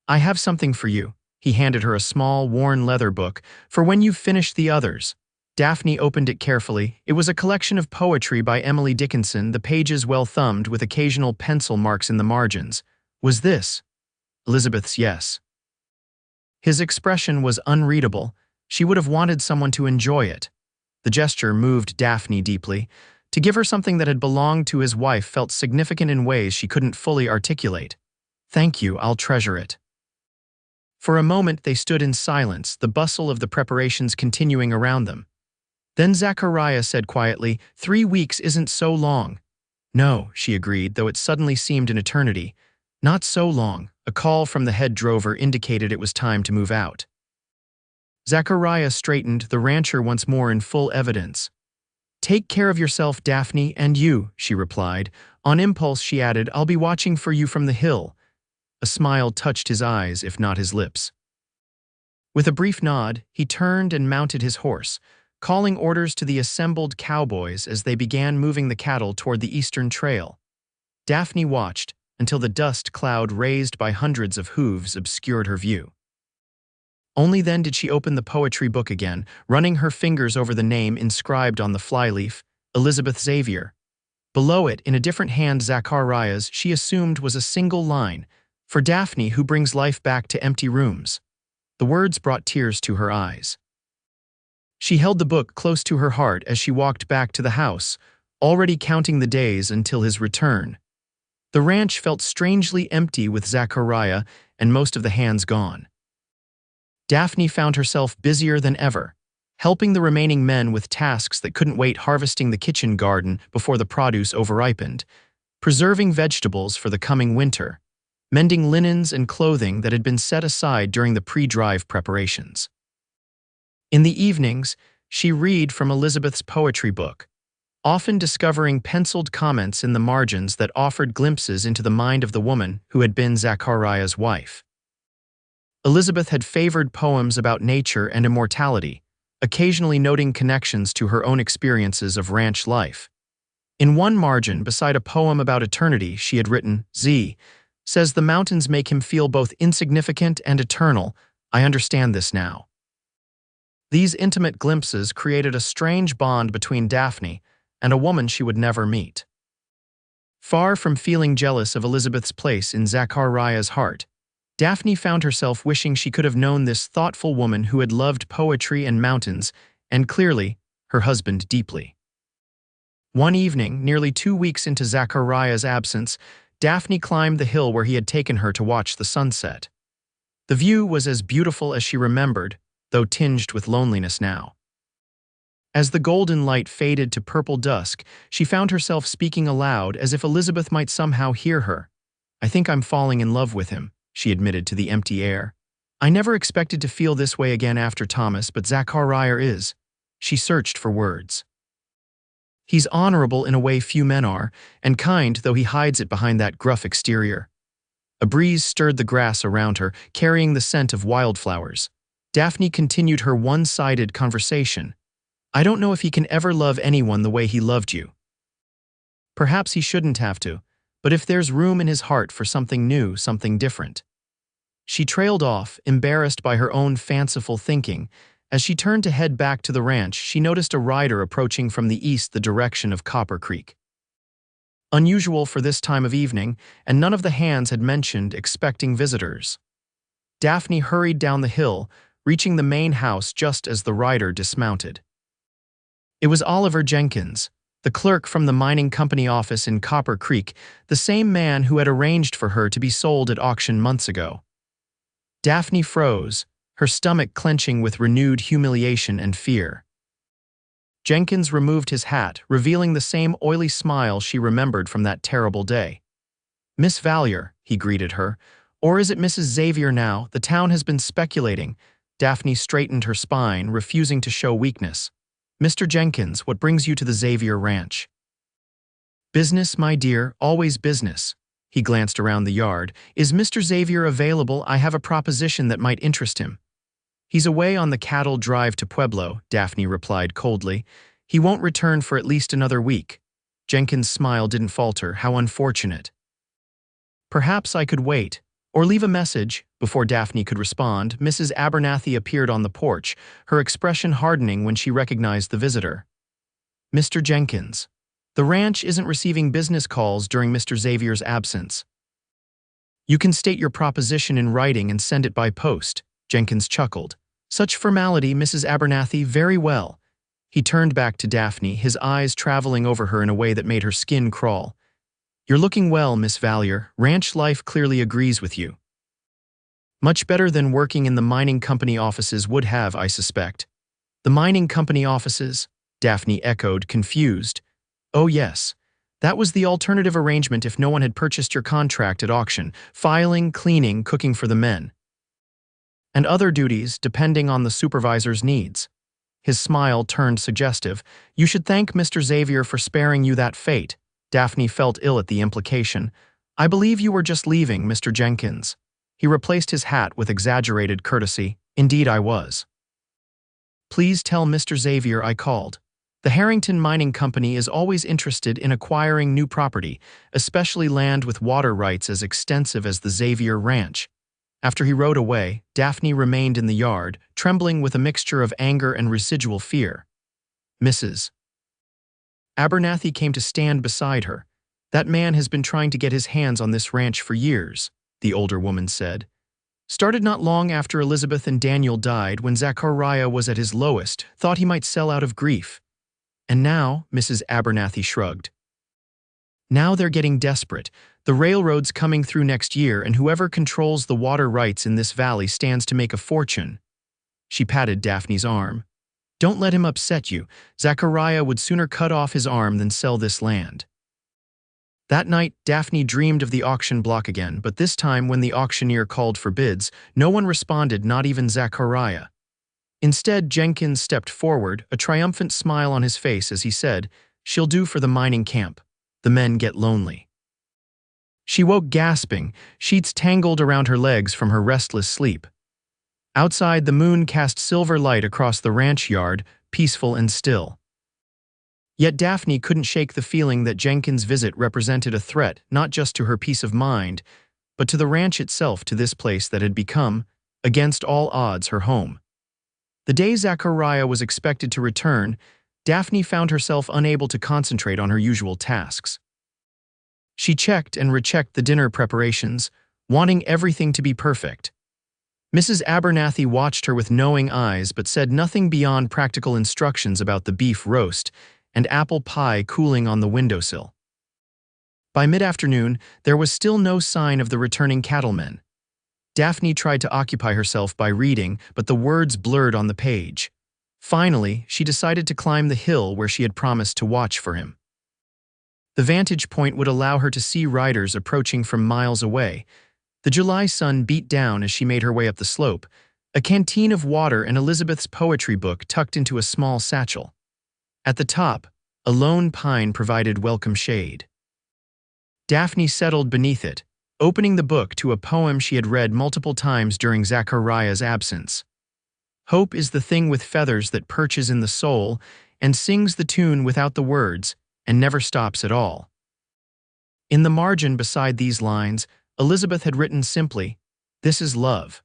A: "I have something for you." He handed her a small, worn leather book, "for when you've finished the others." Daphne opened it carefully. It was a collection of poetry by Emily Dickinson, the pages well thumbed with occasional pencil marks in the margins. "Was this Elizabeth's?" "Yes." His expression was unreadable. She would have wanted someone to enjoy it. The gesture moved Daphne deeply. To give her something that had belonged to his wife felt significant in ways she couldn't fully articulate. "Thank you, I'll treasure it." For a moment they stood in silence, the bustle of the preparations continuing around them. Then Zachariah said quietly, 3 weeks isn't so long." "No," she agreed, though it suddenly seemed an eternity. "Not so long." A call from the head drover indicated it was time to move out. Zachariah straightened, the rancher once more in full evidence. "Take care of yourself, Daphne, and you," she replied. On impulse, she added, "I'll be watching for you from the hill." A smile touched his eyes, if not his lips. With a brief nod, he turned and mounted his horse, calling orders to the assembled cowboys as they began moving the cattle toward the eastern trail. Daphne watched until the dust cloud raised by hundreds of hooves obscured her view. Only then did she open the poetry book again, running her fingers over the name inscribed on the flyleaf, Elizabeth Xavier. Below it, in a different hand, Zachariah's, she assumed was a single line, "For Daphne, who brings life back to empty rooms." The words brought tears to her eyes. She held the book close to her heart as she walked back to the house, already counting the days until his return. The ranch felt strangely empty with Zachariah and most of the hands gone. Daphne found herself busier than ever, helping the remaining men with tasks that couldn't wait, harvesting the kitchen garden before the produce overripened, preserving vegetables for the coming winter, mending linens and clothing that had been set aside during the pre-drive preparations. In the evenings, she read from Elizabeth's poetry book, often discovering penciled comments in the margins that offered glimpses into the mind of the woman who had been Zachariah's wife. Elizabeth had favored poems about nature and immortality, occasionally noting connections to her own experiences of ranch life. In one margin, beside a poem about eternity, she had written, "Z says the mountains make him feel both insignificant and eternal. I understand this now." These intimate glimpses created a strange bond between Daphne and a woman she would never meet. Far from feeling jealous of Elizabeth's place in Zachariah's heart, Daphne found herself wishing she could have known this thoughtful woman who had loved poetry and mountains, and clearly, her husband deeply. One evening, nearly 2 weeks into Zachariah's absence, Daphne climbed the hill where he had taken her to watch the sunset. The view was as beautiful as she remembered, though tinged with loneliness now. As the golden light faded to purple dusk, she found herself speaking aloud as if Elizabeth might somehow hear her. "I think I'm falling in love with him," she admitted to the empty air. "I never expected to feel this way again after Thomas, but Zachariah is." She searched for words. "He's honorable in a way few men are, and kind, though he hides it behind that gruff exterior." A breeze stirred the grass around her, carrying the scent of wildflowers. Daphne continued her one-sided conversation. "I don't know if he can ever love anyone the way he loved you. Perhaps he shouldn't have to, but if there's room in his heart for something new, something different." She trailed off, embarrassed by her own fanciful thinking. As she turned to head back to the ranch, she noticed a rider approaching from the east, the direction of Copper Creek. Unusual for this time of evening, and none of the hands had mentioned expecting visitors. Daphne hurried down the hill, reaching the main house just as the rider dismounted. It was Oliver Jenkins, the clerk from the mining company office in Copper Creek, the same man who had arranged for her to be sold at auction months ago. Daphne froze, her stomach clenching with renewed humiliation and fear. Jenkins removed his hat, revealing the same oily smile she remembered from that terrible day. "Miss Vallier," he greeted her. "Or is it Mrs. Xavier now? The town has been speculating." Daphne straightened her spine, refusing to show weakness. "Mr. Jenkins, what brings you to the Xavier Ranch?" "Business, my dear, always business." He glanced around the yard. "Is Mr. Xavier available? I have a proposition that might interest him." "He's away on the cattle drive to Pueblo," Daphne replied coldly. "He won't return for at least another week." Jenkins' smile didn't falter. "How unfortunate." "Perhaps I could wait, or leave a message." Before Daphne could respond, Mrs. Abernathy appeared on the porch, her expression hardening when she recognized the visitor. "Mr. Jenkins, the ranch isn't receiving business calls during Mr. Xavier's absence. You can state your proposition in writing and send it by post." Jenkins chuckled. "Such formality, Mrs. Abernathy, very well." He turned back to Daphne, his eyes traveling over her in a way that made her skin crawl. "You're looking well, Miss Vallier. Ranch life clearly agrees with you. Much better than working in the mining company offices would have, I suspect." "The mining company offices?" Daphne echoed, confused. "Oh yes. That was the alternative arrangement if no one had purchased your contract at auction. Filing, cleaning, cooking for the men. And other duties, depending on the supervisor's needs." His smile turned suggestive. "You should thank Mr. Xavier for sparing you that fate." Daphne felt ill at the implication. "I believe you were just leaving, Mr. Jenkins." He replaced his hat with exaggerated courtesy. "Indeed I was. Please tell Mr. Xavier I called. The Harrington Mining Company is always interested in acquiring new property, especially land with water rights as extensive as the Xavier Ranch." After he rode away, Daphne remained in the yard, trembling with a mixture of anger and residual fear. Mrs. Abernathy came to stand beside her. "That man has been trying to get his hands on this ranch for years," the older woman said. "Started not long after Elizabeth and Daniel died, when Zachariah was at his lowest, thought he might sell out of grief. And now," Mrs. Abernathy shrugged, "now they're getting desperate. The railroad's coming through next year, and whoever controls the water rights in this valley stands to make a fortune." She patted Daphne's arm. "Don't let him upset you. Zachariah would sooner cut off his arm than sell this land." That night, Daphne dreamed of the auction block again, but this time when the auctioneer called for bids, no one responded, not even Zachariah. Instead, Jenkins stepped forward, a triumphant smile on his face as he said, She'll do for the mining camp. The men get lonely. She woke gasping, sheets tangled around her legs from her restless sleep. Outside, the moon cast silver light across the ranch yard, peaceful and still. Yet Daphne couldn't shake the feeling that Jenkins' visit represented a threat not just to her peace of mind, but to the ranch itself, to this place that had become, against all odds, her home. The day Zachariah was expected to return, Daphne found herself unable to concentrate on her usual tasks. She checked and rechecked the dinner preparations, wanting everything to be perfect. Mrs. Abernathy watched her with knowing eyes but said nothing beyond practical instructions about the beef roast and apple pie cooling on the windowsill. By mid-afternoon, there was still no sign of the returning cattlemen. Daphne tried to occupy herself by reading, but the words blurred on the page. Finally, she decided to climb the hill where she had promised to watch for him. The vantage point would allow her to see riders approaching from miles away. The July sun beat down as she made her way up the slope, a canteen of water and Elizabeth's poetry book tucked into a small satchel. At the top, a lone pine provided welcome shade. Daphne settled beneath it, opening the book to a poem she had read multiple times during Zachariah's absence. Hope is the thing with feathers that perches in the soul and sings the tune without the words and never stops at all. In the margin beside these lines, Elizabeth had written simply, "This is love."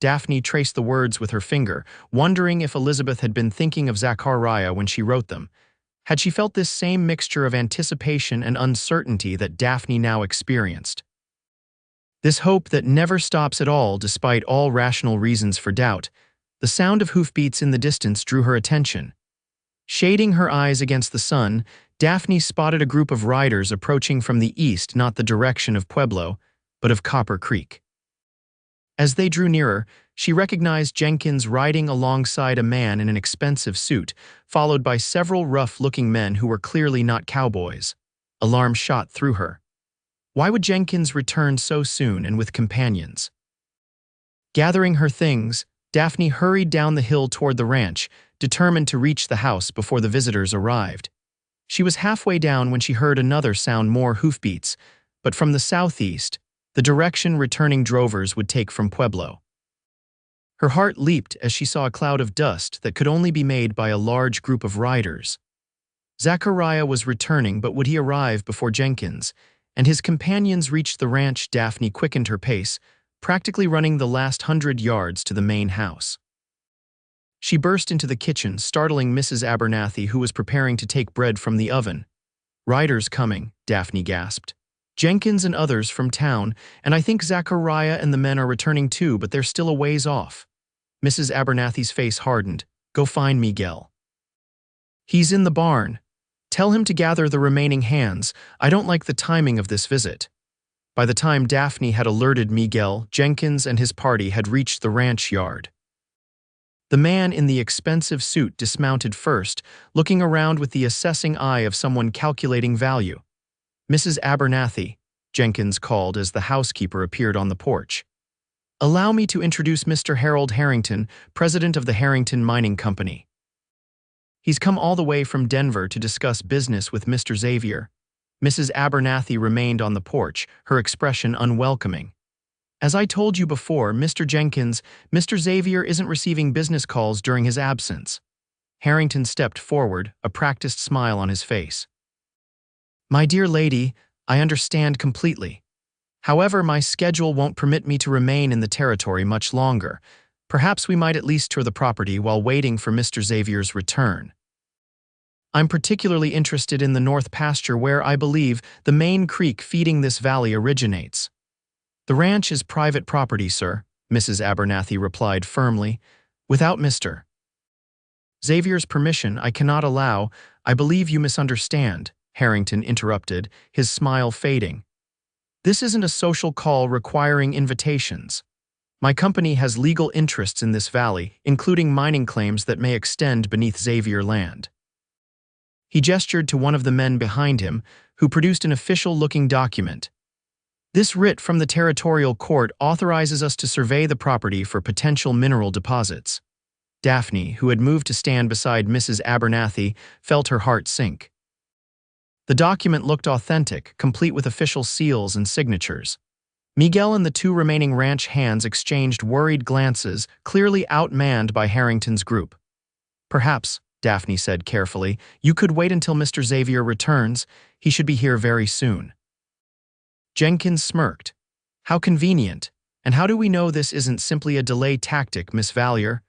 A: Daphne traced the words with her finger, wondering if Elizabeth had been thinking of Zachariah when she wrote them. Had she felt this same mixture of anticipation and uncertainty that Daphne now experienced? This hope that never stops at all despite all rational reasons for doubt. The sound of hoofbeats in the distance drew her attention. Shading her eyes against the sun, Daphne spotted a group of riders approaching from the east, not the direction of Pueblo, but of Copper Creek. As they drew nearer, she recognized Jenkins riding alongside a man in an expensive suit, followed by several rough-looking men who were clearly not cowboys. Alarm shot through her. Why would Jenkins return so soon and with companions? Gathering her things, Daphne hurried down the hill toward the ranch, determined to reach the house before the visitors arrived. She was halfway down when she heard another sound, more hoofbeats, but from the southeast, the direction returning drovers would take from Pueblo. Her heart leaped as she saw a cloud of dust that could only be made by a large group of riders. Zachariah was returning, but would he arrive before Jenkins and his companions reached the ranch? Daphne quickened her pace, practically running the last 100 yards to the main house. She burst into the kitchen, startling Mrs. Abernathy, who was preparing to take bread from the oven. "Riders coming," Daphne gasped. "Jenkins and others from town, and I think Zachariah and the men are returning too, but they're still a ways off." Mrs. Abernathy's face hardened. "Go find Miguel. He's in the barn. Tell him to gather the remaining hands. I don't like the timing of this visit." By the time Daphne had alerted Miguel, Jenkins and his party had reached the ranch yard. The man in the expensive suit dismounted first, looking around with the assessing eye of someone calculating value. "Mrs. Abernathy," Jenkins called as the housekeeper appeared on the porch. "Allow me to introduce Mr. Harold Harrington, president of the Harrington Mining Company. He's come all the way from Denver to discuss business with Mr. Xavier." Mrs. Abernathy remained on the porch, her expression unwelcoming. "As I told you before, Mr. Jenkins, Mr. Xavier isn't receiving business calls during his absence." Harrington stepped forward, a practiced smile on his face. "My dear lady, I understand completely. However, my schedule won't permit me to remain in the territory much longer. Perhaps we might at least tour the property while waiting for Mr. Xavier's return. I'm particularly interested in the north pasture where I believe the main creek feeding this valley originates." "The ranch is private property, sir," Mrs. Abernathy replied firmly. "Without Mr. Xavier's permission, I cannot allow—" "I believe you misunderstand," Harrington interrupted, his smile fading. "This isn't a social call requiring invitations. My company has legal interests in this valley, including mining claims that may extend beneath Xavier land." He gestured to one of the men behind him, who produced an official-looking document. "This writ from the territorial court authorizes us to survey the property for potential mineral deposits." Daphne, who had moved to stand beside Mrs. Abernathy, felt her heart sink. The document looked authentic, complete with official seals and signatures. Miguel and the two remaining ranch hands exchanged worried glances, clearly outmanned by Harrington's group. "Perhaps," Daphne said carefully, "you could wait until Mr. Xavier returns. He should be here very soon." Jenkins smirked. "How convenient. And how do we know this isn't simply a delay tactic, Miss Vallier?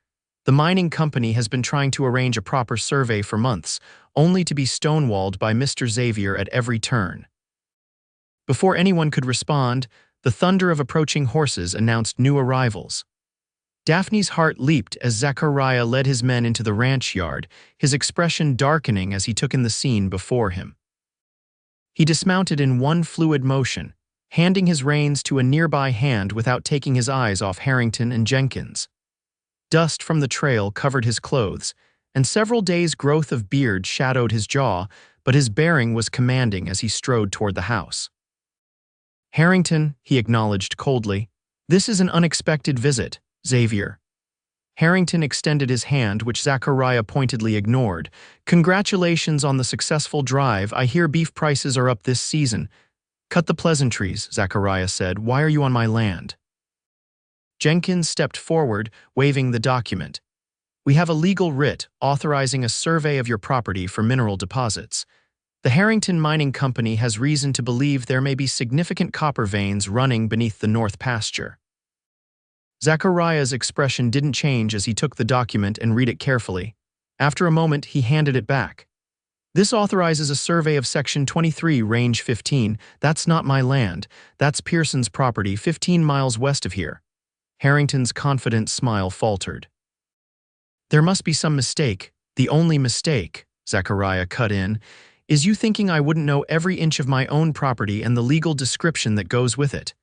A: The mining company has been trying to arrange a proper survey for months, only to be stonewalled by Mr. Xavier at every turn." Before anyone could respond, the thunder of approaching horses announced new arrivals. Daphne's heart leaped as Zachariah led his men into the ranch yard, his expression darkening as he took in the scene before him. He dismounted in one fluid motion, handing his reins to a nearby hand without taking his eyes off Harrington and Jenkins. Dust from the trail covered his clothes, and several days' growth of beard shadowed his jaw, but his bearing was commanding as he strode toward the house. "Harrington," he acknowledged coldly, "this is an unexpected visit, Xavier." Harrington extended his hand, which Zachariah pointedly ignored. "Congratulations on the successful drive. I hear beef prices are up this season." "Cut the pleasantries," Zachariah said. "Why are you on my land?" Jenkins stepped forward, waving the document. "We have a legal writ authorizing a survey of your property for mineral deposits. The Harrington Mining Company has reason to believe there may be significant copper veins running beneath the north pasture." Zachariah's expression didn't change as he took the document and read it carefully. After a moment, he handed it back. "This authorizes a survey of Section 23, Range 15. That's not my land. That's Pearson's property, 15 miles west of here." Harrington's confident smile faltered. "There must be some mistake. The only mistake," Zachariah cut in, "is you thinking I wouldn't know every inch of my own property and the legal description that goes with it."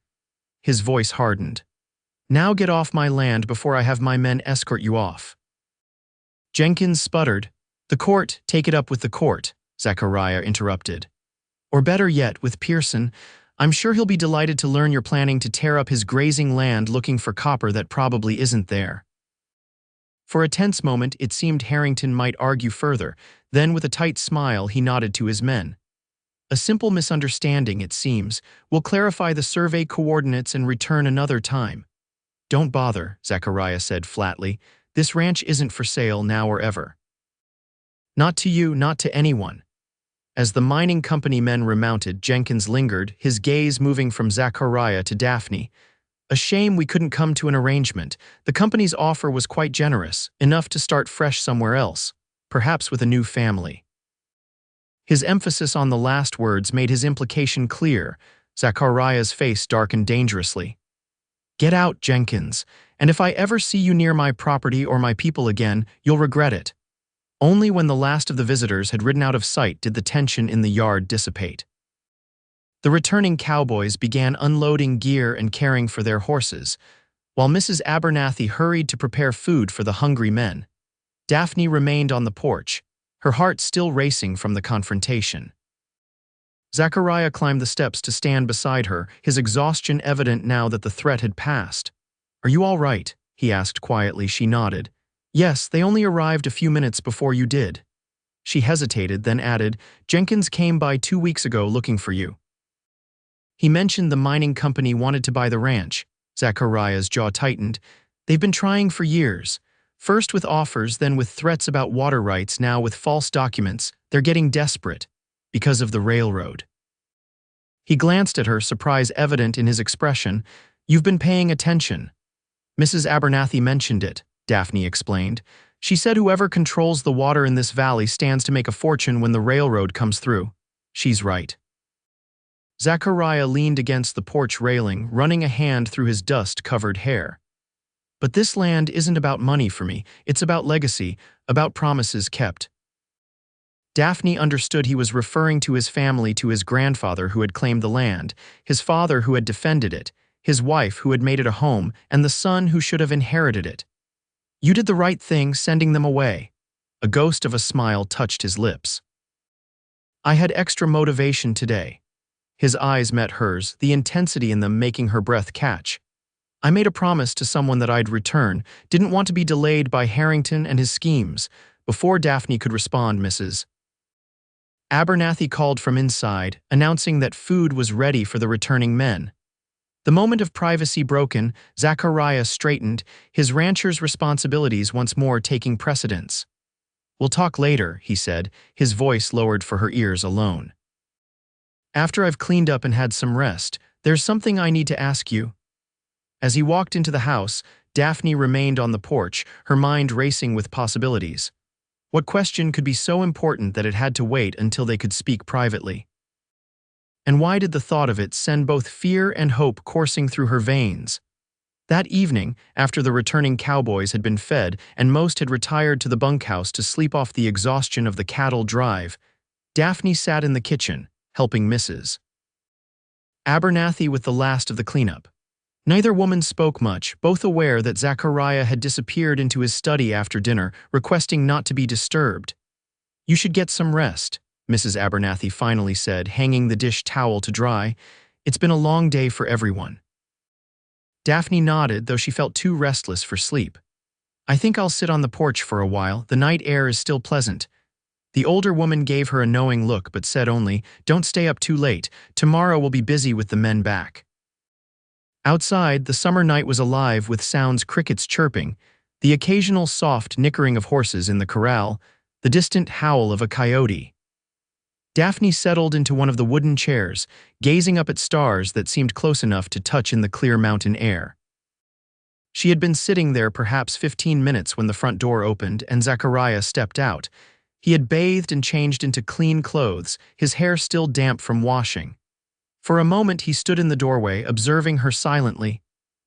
A: His voice hardened. "Now get off my land before I have my men escort you off." Jenkins sputtered. "The court, take it up with the court," Zachariah interrupted. "Or better yet, with Pearson. I'm sure he'll be delighted to learn you're planning to tear up his grazing land looking for copper that probably isn't there." For a tense moment, it seemed Harrington might argue further. Then, with a tight smile, he nodded to his men. "A simple misunderstanding, it seems. We'll clarify the survey coordinates and return another time." "Don't bother," Zachariah said flatly. "This ranch isn't for sale now or ever." "Not to you, not to anyone." As the mining company men remounted, Jenkins lingered, his gaze moving from Zachariah to Daphne. "A shame we couldn't come to an arrangement. The company's offer was quite generous, enough to start fresh somewhere else, perhaps with a new family." His emphasis on the last words made his implication clear. Zachariah's face darkened dangerously. "Get out, Jenkins, and if I ever see you near my property or my people again, you'll regret it." Only when the last of the visitors had ridden out of sight did the tension in the yard dissipate. The returning cowboys began unloading gear and caring for their horses, while Mrs. Abernathy hurried to prepare food for the hungry men. Daphne remained on the porch, her heart still racing from the confrontation. Zachariah climbed the steps to stand beside her, his exhaustion evident now that the threat had passed. "Are you all right?" he asked quietly. She nodded. "Yes, they only arrived a few minutes before you did." She hesitated, then added, "Jenkins came by 2 weeks ago looking for you. He mentioned the mining company wanted to buy the ranch." Zachariah's jaw tightened. "They've been trying for years. First with offers, then with threats about water rights, now with false documents. They're getting desperate. Because of the railroad." He glanced at her, surprise evident in his expression. "You've been paying attention." "Mrs. Abernathy mentioned it," Daphne explained. "She said whoever controls the water in this valley stands to make a fortune when the railroad comes through. She's right." Zachariah leaned against the porch railing, running a hand through his dust-covered hair. "But this land isn't about money for me. It's about legacy, about promises kept." Daphne understood he was referring to his family, to his grandfather who had claimed the land, his father who had defended it, his wife who had made it a home, and the son who should have inherited it. "You did the right thing sending them away." A ghost of a smile touched his lips. "I had extra motivation today." His eyes met hers, the intensity in them making her breath catch. "I made a promise to someone that I'd return, didn't want to be delayed by Harrington and his schemes." Before Daphne could respond, Mrs. Abernathy called from inside, announcing that food was ready for the returning men. The moment of privacy broken, Zachariah straightened, his rancher's responsibilities once more taking precedence. "We'll talk later," he said, his voice lowered for her ears alone. "After I've cleaned up and had some rest, there's something I need to ask you." As he walked into the house, Daphne remained on the porch, her mind racing with possibilities. What question could be so important that it had to wait until they could speak privately? And why did the thought of it send both fear and hope coursing through her veins? That evening, after the returning cowboys had been fed and most had retired to the bunkhouse to sleep off the exhaustion of the cattle drive, Daphne sat in the kitchen, helping Mrs. Abernathy with the last of the cleanup. Neither woman spoke much, both aware that Zachariah had disappeared into his study after dinner, requesting not to be disturbed. "You should get some rest," Mrs. Abernathy finally said, hanging the dish towel to dry. "It's been a long day for everyone." Daphne nodded, though she felt too restless for sleep. "I think I'll sit on the porch for a while. The night air is still pleasant." The older woman gave her a knowing look but said only, "Don't stay up too late. Tomorrow we'll be busy with the men back." Outside, the summer night was alive with sounds: crickets chirping, the occasional soft nickering of horses in the corral, the distant howl of a coyote. Daphne settled into one of the wooden chairs, gazing up at stars that seemed close enough to touch in the clear mountain air. She had been sitting there perhaps 15 minutes when the front door opened and Zachariah stepped out. He had bathed and changed into clean clothes, his hair still damp from washing. For a moment he stood in the doorway, observing her silently.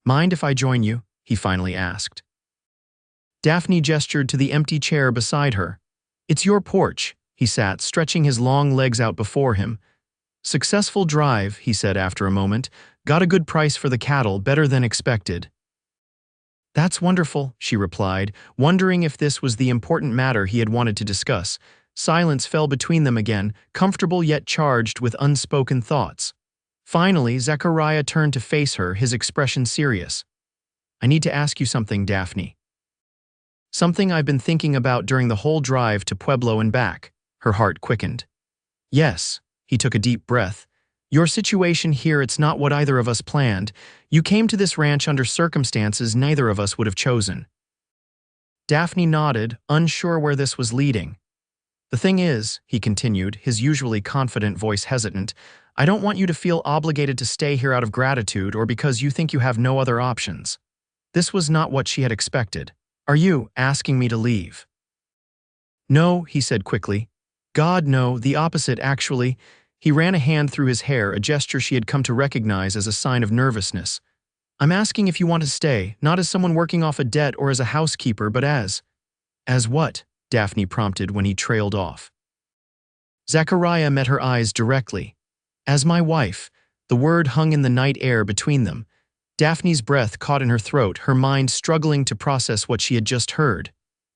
A: "Mind if I join you?" he finally asked. Daphne gestured to the empty chair beside her. "It's your porch." He sat, stretching his long legs out before him. "Successful drive," he said after a moment. "Got a good price for the cattle, better than expected." "That's wonderful," she replied, wondering if this was the important matter he had wanted to discuss. Silence fell between them again, comfortable yet charged with unspoken thoughts. Finally, Zachariah turned to face her, his expression serious. "I need to ask you something, Daphne. Something I've been thinking about during the whole drive to Pueblo and back." Her heart quickened. "Yes," he took a deep breath. "Your situation here, it's not what either of us planned. You came to this ranch under circumstances neither of us would have chosen." Daphne nodded, unsure where this was leading. "The thing is," he continued, his usually confident voice hesitant, "I don't want you to feel obligated to stay here out of gratitude or because you think you have no other options." This was not what she had expected. "Are you asking me to leave?" "No," he said quickly. "God, no, the opposite, actually." He ran a hand through his hair, a gesture she had come to recognize as a sign of nervousness. "I'm asking if you want to stay, not as someone working off a debt or as a housekeeper, but as..." "As what?" Daphne prompted when he trailed off. Zachariah met her eyes directly. "As my wife." The word hung in the night air between them. Daphne's breath caught in her throat, her mind struggling to process what she had just heard.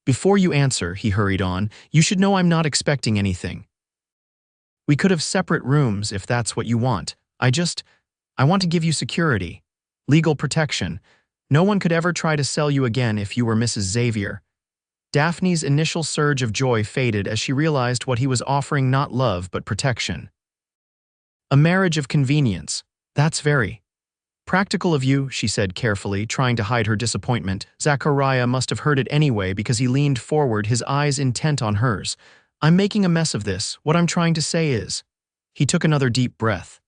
A: "Before you answer," he hurried on, "you should know I'm not expecting anything. We could have separate rooms if that's what you want. I want to give you security, legal protection. No one could ever try to sell you again if you were Mrs. Xavier." Daphne's initial surge of joy faded as she realized what he was offering: not love, but protection. "A marriage of convenience. That's very practical of you," she said carefully, trying to hide her disappointment. Zachariah must have heard it anyway because he leaned forward, his eyes intent on hers. "I'm making a mess of this. What I'm trying to say is..." He took another deep breath.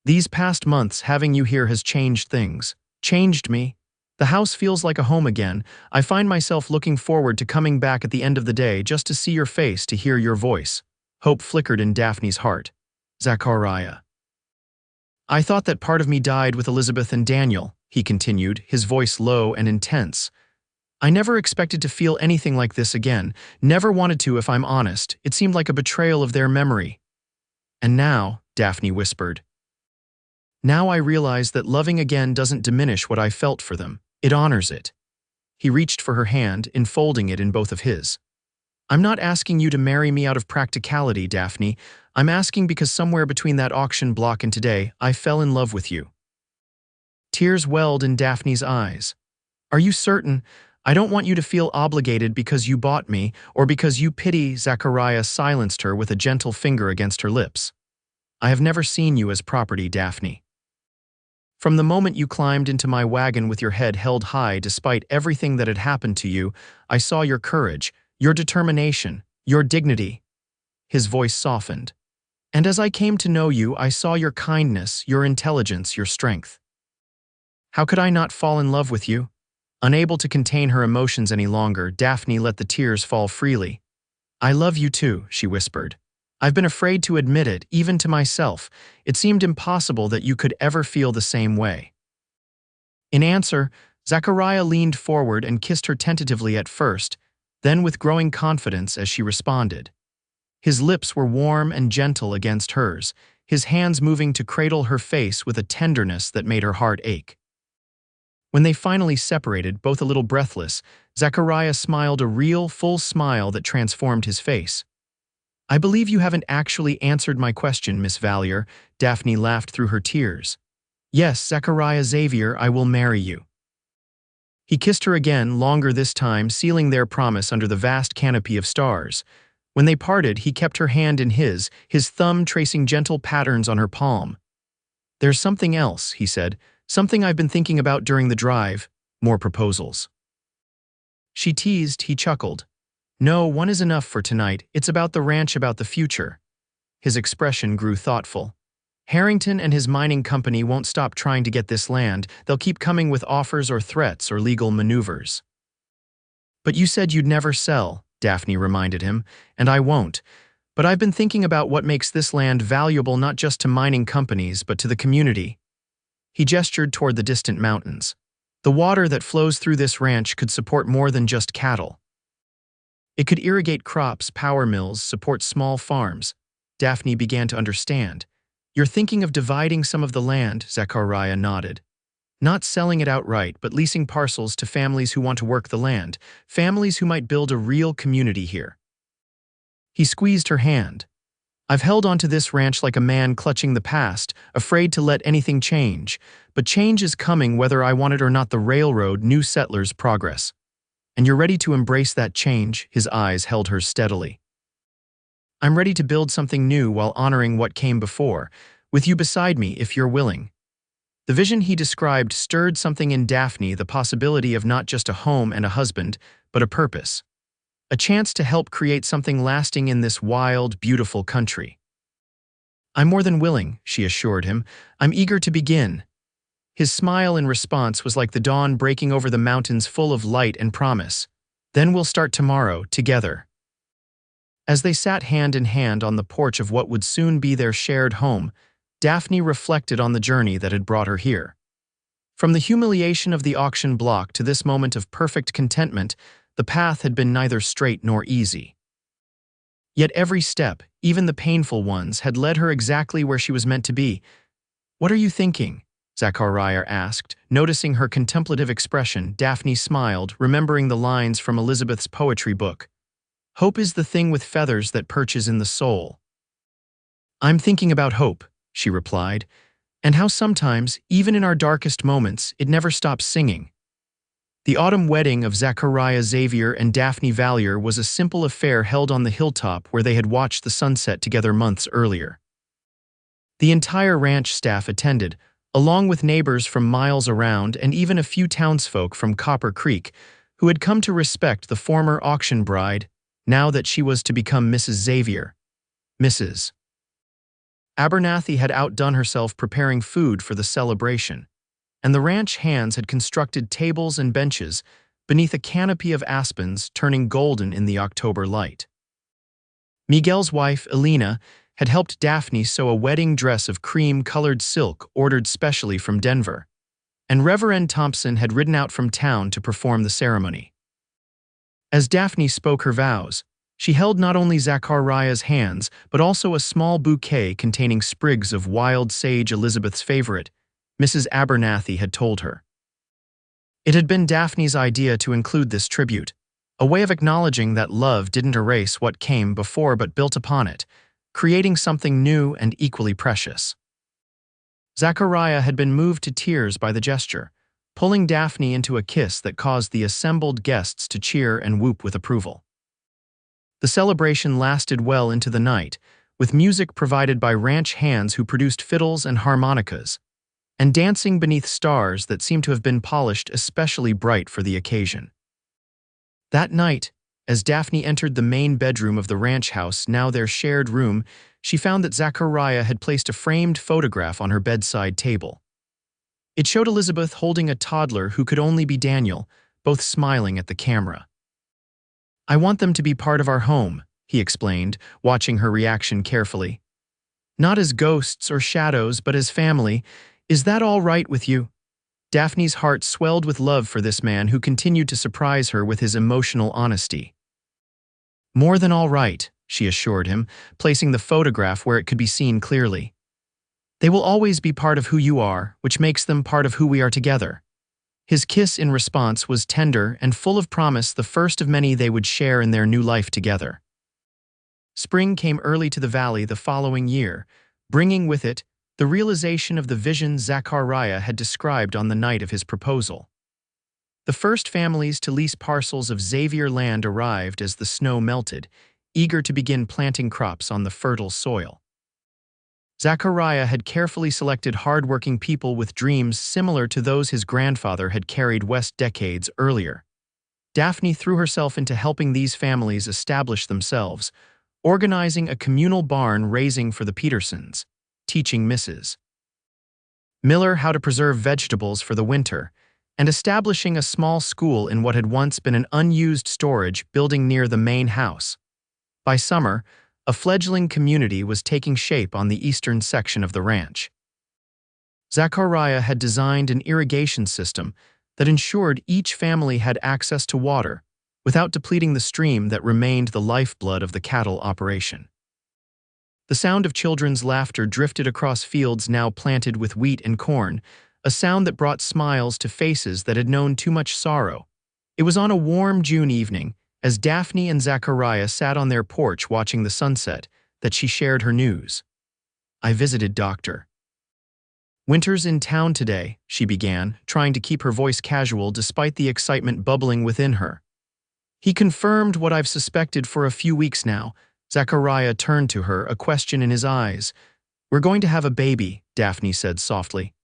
A: "These past months, having you here has changed things. Changed me. The house feels like a home again. I find myself looking forward to coming back at the end of the day just to see your face, to hear your voice." Hope flickered in Daphne's heart. "Zachariah. I thought that part of me died with Elizabeth and Daniel," he continued, his voice low and intense. "I never expected to feel anything like this again. Never wanted to, if I'm honest. It seemed like a betrayal of their memory. And now," Daphne whispered, "now I realize that loving again doesn't diminish what I felt for them. It honors it." He reached for her hand, enfolding it in both of his. "I'm not asking you to marry me out of practicality, Daphne. I'm asking because somewhere between that auction block and today, I fell in love with you." Tears welled in Daphne's eyes. "Are you certain? I don't want you to feel obligated because you bought me or because you pity. Zachariah silenced her with a gentle finger against her lips. I have never seen you as property, Daphne. From the moment you climbed into my wagon with your head held high despite everything that had happened to you, I saw your courage, your determination, your dignity. His voice softened. And as I came to know you, I saw your kindness, your intelligence, your strength. How could I not fall in love with you? Unable to contain her emotions any longer, Daphne let the tears fall freely. I love you too, she whispered. I've been afraid to admit it, even to myself. It seemed impossible that you could ever feel the same way. In answer, Zachariah leaned forward and kissed her tentatively at first, then with growing confidence as she responded. His lips were warm and gentle against hers, his hands moving to cradle her face with a tenderness that made her heart ache. When they finally separated, both a little breathless, Zachariah smiled a real, full smile that transformed his face. I believe you haven't actually answered my question, Miss Vallier, Daphne laughed through her tears. Yes, Zachariah Xavier, I will marry you. He kissed her again, longer this time, sealing their promise under the vast canopy of stars. When they parted, he kept her hand in his thumb tracing gentle patterns on her palm. There's something else, he said, something I've been thinking about during the drive, more proposals. She teased, he chuckled. No, one is enough for tonight. It's about the ranch, about the future. His expression grew thoughtful. Harrington and his mining company won't stop trying to get this land. They'll keep coming with offers or threats or legal maneuvers. But you said you'd never sell, Daphne reminded him, and I won't. But I've been thinking about what makes this land valuable not just to mining companies, but to the community. He gestured toward the distant mountains. The water that flows through this ranch could support more than just cattle. It could irrigate crops, power mills, support small farms. Daphne began to understand. You're thinking of dividing some of the land, Zachariah nodded. Not selling it outright, but leasing parcels to families who want to work the land, families who might build a real community here. He squeezed her hand. I've held onto this ranch like a man clutching the past, afraid to let anything change. But change is coming whether I want it or not. The railroad, new settlers, progress. And you're ready to embrace that change, his eyes held her steadily. I'm ready to build something new while honoring what came before, with you beside me if you're willing. The vision he described stirred something in Daphne, the possibility of not just a home and a husband, but a purpose. A chance to help create something lasting in this wild, beautiful country. I'm more than willing, she assured him. I'm eager to begin. His smile in response was like the dawn breaking over the mountains, full of light and promise. Then we'll start tomorrow, together. As they sat hand in hand on the porch of what would soon be their shared home, Daphne reflected on the journey that had brought her here. From the humiliation of the auction block to this moment of perfect contentment, the path had been neither straight nor easy. Yet every step, even the painful ones, had led her exactly where she was meant to be. What are you thinking? Zachariah asked. Noticing her contemplative expression, Daphne smiled, remembering the lines from Elizabeth's poetry book. Hope is the thing with feathers that perches in the soul. I'm thinking about hope, she replied, and how sometimes, even in our darkest moments, it never stops singing. The autumn wedding of Zachariah Xavier and Daphne Vallier was a simple affair held on the hilltop where they had watched the sunset together months earlier. The entire ranch staff attended, along with neighbors from miles around and even a few townsfolk from Copper Creek, who had come to respect the former auction bride, now that she was to become Mrs. Xavier. Mrs. Abernathy had outdone herself preparing food for the celebration, and the ranch hands had constructed tables and benches beneath a canopy of aspens turning golden in the October light. Miguel's wife, Elena, had helped Daphne sew a wedding dress of cream-colored silk ordered specially from Denver, and Reverend Thompson had ridden out from town to perform the ceremony. As Daphne spoke her vows, she held not only Zachariah's hands, but also a small bouquet containing sprigs of wild sage, Elizabeth's favorite, Mrs. Abernathy had told her. It had been Daphne's idea to include this tribute, a way of acknowledging that love didn't erase what came before but built upon it, creating something new and equally precious. Zachariah had been moved to tears by the gesture, pulling Daphne into a kiss that caused the assembled guests to cheer and whoop with approval. The celebration lasted well into the night, with music provided by ranch hands who produced fiddles and harmonicas, and dancing beneath stars that seemed to have been polished especially bright for the occasion. That night, as Daphne entered the main bedroom of the ranch house, now their shared room, she found that Zachariah had placed a framed photograph on her bedside table. It showed Elizabeth holding a toddler who could only be Daniel, both smiling at the camera. "I want them to be part of our home," he explained, watching her reaction carefully. "Not as ghosts or shadows, but as family. Is that all right with you?" Daphne's heart swelled with love for this man who continued to surprise her with his emotional honesty. "More than all right," she assured him, placing the photograph where it could be seen clearly. "They will always be part of who you are, which makes them part of who we are together." His kiss in response was tender and full of promise, the first of many they would share in their new life together. Spring came early to the valley the following year, bringing with it the realization of the vision Zachariah had described on the night of his proposal. The first families to lease parcels of Xavier land arrived as the snow melted, eager to begin planting crops on the fertile soil. Zachariah had carefully selected hard-working people with dreams similar to those his grandfather had carried west decades earlier. Daphne threw herself into helping these families establish themselves, organizing a communal barn raising for the Petersons, teaching Mrs. Miller how to preserve vegetables for the winter, and establishing a small school in what had once been an unused storage building near the main house. By summer, a fledgling community was taking shape on the eastern section of the ranch. Zachariah had designed an irrigation system that ensured each family had access to water without depleting the stream that remained the lifeblood of the cattle operation. The sound of children's laughter drifted across fields now planted with wheat and corn, a sound that brought smiles to faces that had known too much sorrow. It was on a warm June evening, as Daphne and Zachariah sat on their porch watching the sunset, that she shared her news. "I visited Dr. Winter's in town today," she began, trying to keep her voice casual despite the excitement bubbling within her. "He confirmed what I've suspected for a few weeks now." Zachariah turned to her, a question in his eyes. "We're going to have a baby," Daphne said softly.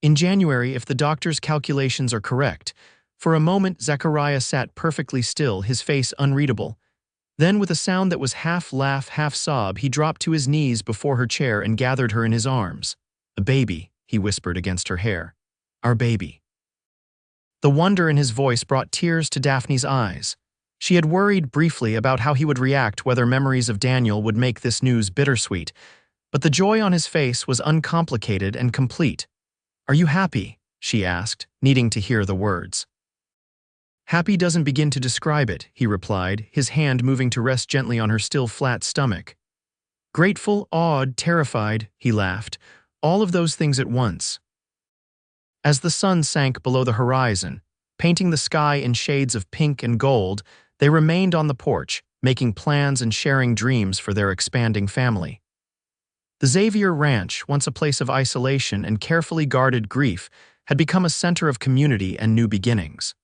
A: "In January, if the doctor's calculations are correct." For a moment, Zachariah sat perfectly still, his face unreadable. Then, with a sound that was half laugh, half sob, he dropped to his knees before her chair and gathered her in his arms. "A baby," he whispered against her hair. "Our baby." The wonder in his voice brought tears to Daphne's eyes. She had worried briefly about how he would react, whether memories of Daniel would make this news bittersweet. But the joy on his face was uncomplicated and complete. "Are you happy?" she asked, needing to hear the words. "Happy doesn't begin to describe it," he replied, his hand moving to rest gently on her still flat stomach. "Grateful, awed, terrified," he laughed, "all of those things at once." As the sun sank below the horizon, painting the sky in shades of pink and gold, they remained on the porch, making plans and sharing dreams for their expanding family. The Xavier Ranch, once a place of isolation and carefully guarded grief, had become a center of community and new beginnings.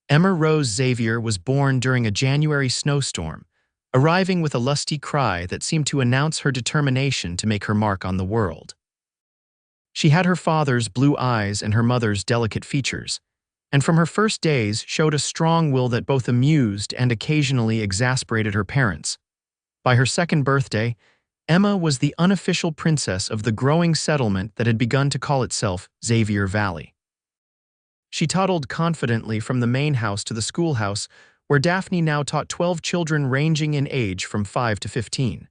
A: Emma Rose Xavier was born during a January snowstorm, arriving with a lusty cry that seemed to announce her determination to make her mark on the world. She had her father's blue eyes and her mother's delicate features, and from her first days showed a strong will that both amused and occasionally exasperated her parents. By her second birthday, Emma was the unofficial princess of the growing settlement that had begun to call itself Xavier Valley. She toddled confidently from the main house to the schoolhouse, where Daphne now taught 12 children ranging in age from 5 to 15.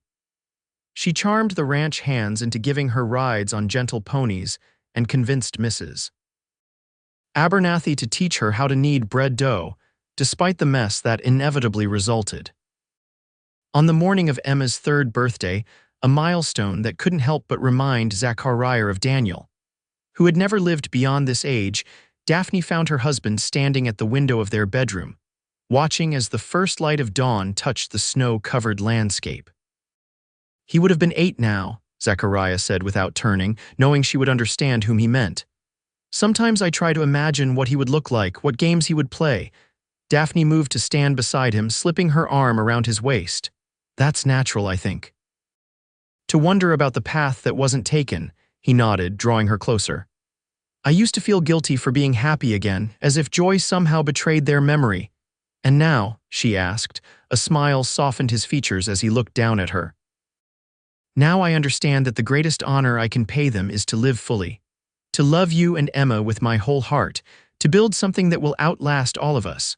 A: She charmed the ranch hands into giving her rides on gentle ponies and convinced Mrs. Abernathy to teach her how to knead bread dough, despite the mess that inevitably resulted. On the morning of Emma's third birthday, a milestone that couldn't help but remind Zachariah of Daniel, who had never lived beyond this age, Daphne found her husband standing at the window of their bedroom, watching as the first light of dawn touched the snow-covered landscape. "He would have been 8 now," Zachariah said without turning, knowing she would understand whom he meant. Sometimes I try to imagine what he would look like, what games he would play. Daphne moved to stand beside him, slipping her arm around his waist. That's natural, I think. To wonder about the path that wasn't taken, he nodded, drawing her closer. I used to feel guilty for being happy again, as if joy somehow betrayed their memory. And now, she asked, a smile softened his features as he looked down at her. Now I understand that the greatest honor I can pay them is to live fully. To love you and Emma with my whole heart, to build something that will outlast all of us.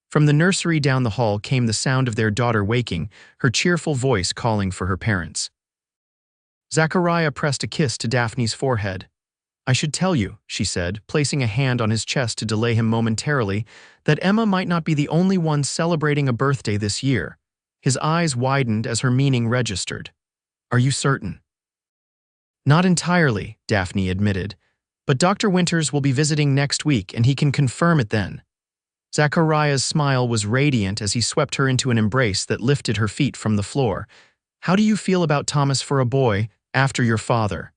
A: From the nursery down the hall came the sound of their daughter waking, her cheerful voice calling for her parents. Zachariah pressed a kiss to Daphne's forehead. I should tell you, she said, placing a hand on his chest to delay him momentarily, that Emma might not be the only one celebrating a birthday this year. His eyes widened as her meaning registered. Are you certain? Not entirely, Daphne admitted, but Dr. Winters will be visiting next week and he can confirm it then. Zachariah's smile was radiant as he swept her into an embrace that lifted her feet from the floor. How do you feel about Thomas for a boy, after your father?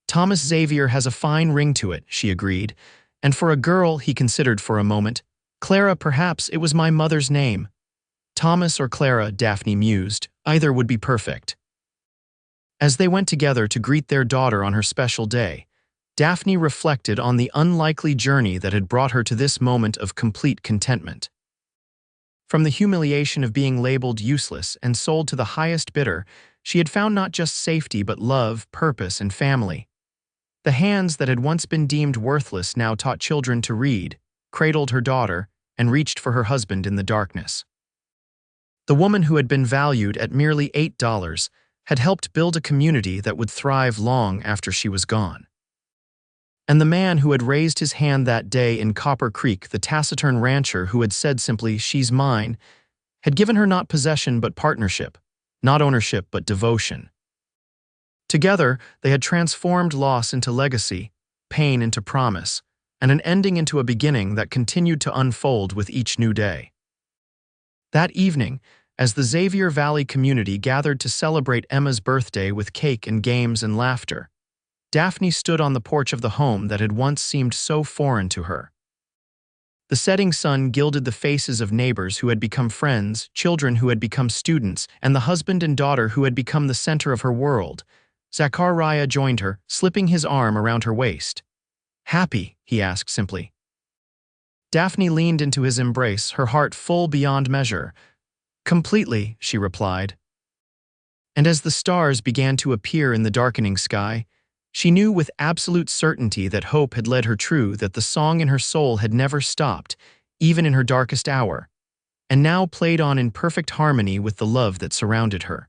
A: Thomas Xavier has a fine ring to it, she agreed, and for a girl, he considered for a moment. Clara, perhaps it was my mother's name. Thomas or Clara, Daphne mused, either would be perfect. As they went together to greet their daughter on her special day, Daphne reflected on the unlikely journey that had brought her to this moment of complete contentment. From the humiliation of being labeled useless and sold to the highest bidder, she had found not just safety but love, purpose, and family. The hands that had once been deemed worthless now taught children to read, cradled her daughter, and reached for her husband in the darkness. The woman who had been valued at merely $8 had helped build a community that would thrive long after she was gone. And the man who had raised his hand that day in Copper Creek, the taciturn rancher who had said simply, "She's mine," had given her not possession but partnership, not ownership but devotion. Together, they had transformed loss into legacy, pain into promise, and an ending into a beginning that continued to unfold with each new day. That evening, as the Xavier Valley community gathered to celebrate Emma's birthday with cake and games and laughter, Daphne stood on the porch of the home that had once seemed so foreign to her. The setting sun gilded the faces of neighbors who had become friends, children who had become students, and the husband and daughter who had become the center of her world. Zachariah joined her, slipping his arm around her waist. Happy? He asked simply. Daphne leaned into his embrace, her heart full beyond measure. Completely, she replied. And as the stars began to appear in the darkening sky, she knew with absolute certainty that hope had led her true, that the song in her soul had never stopped, even in her darkest hour, and now played on in perfect harmony with the love that surrounded her.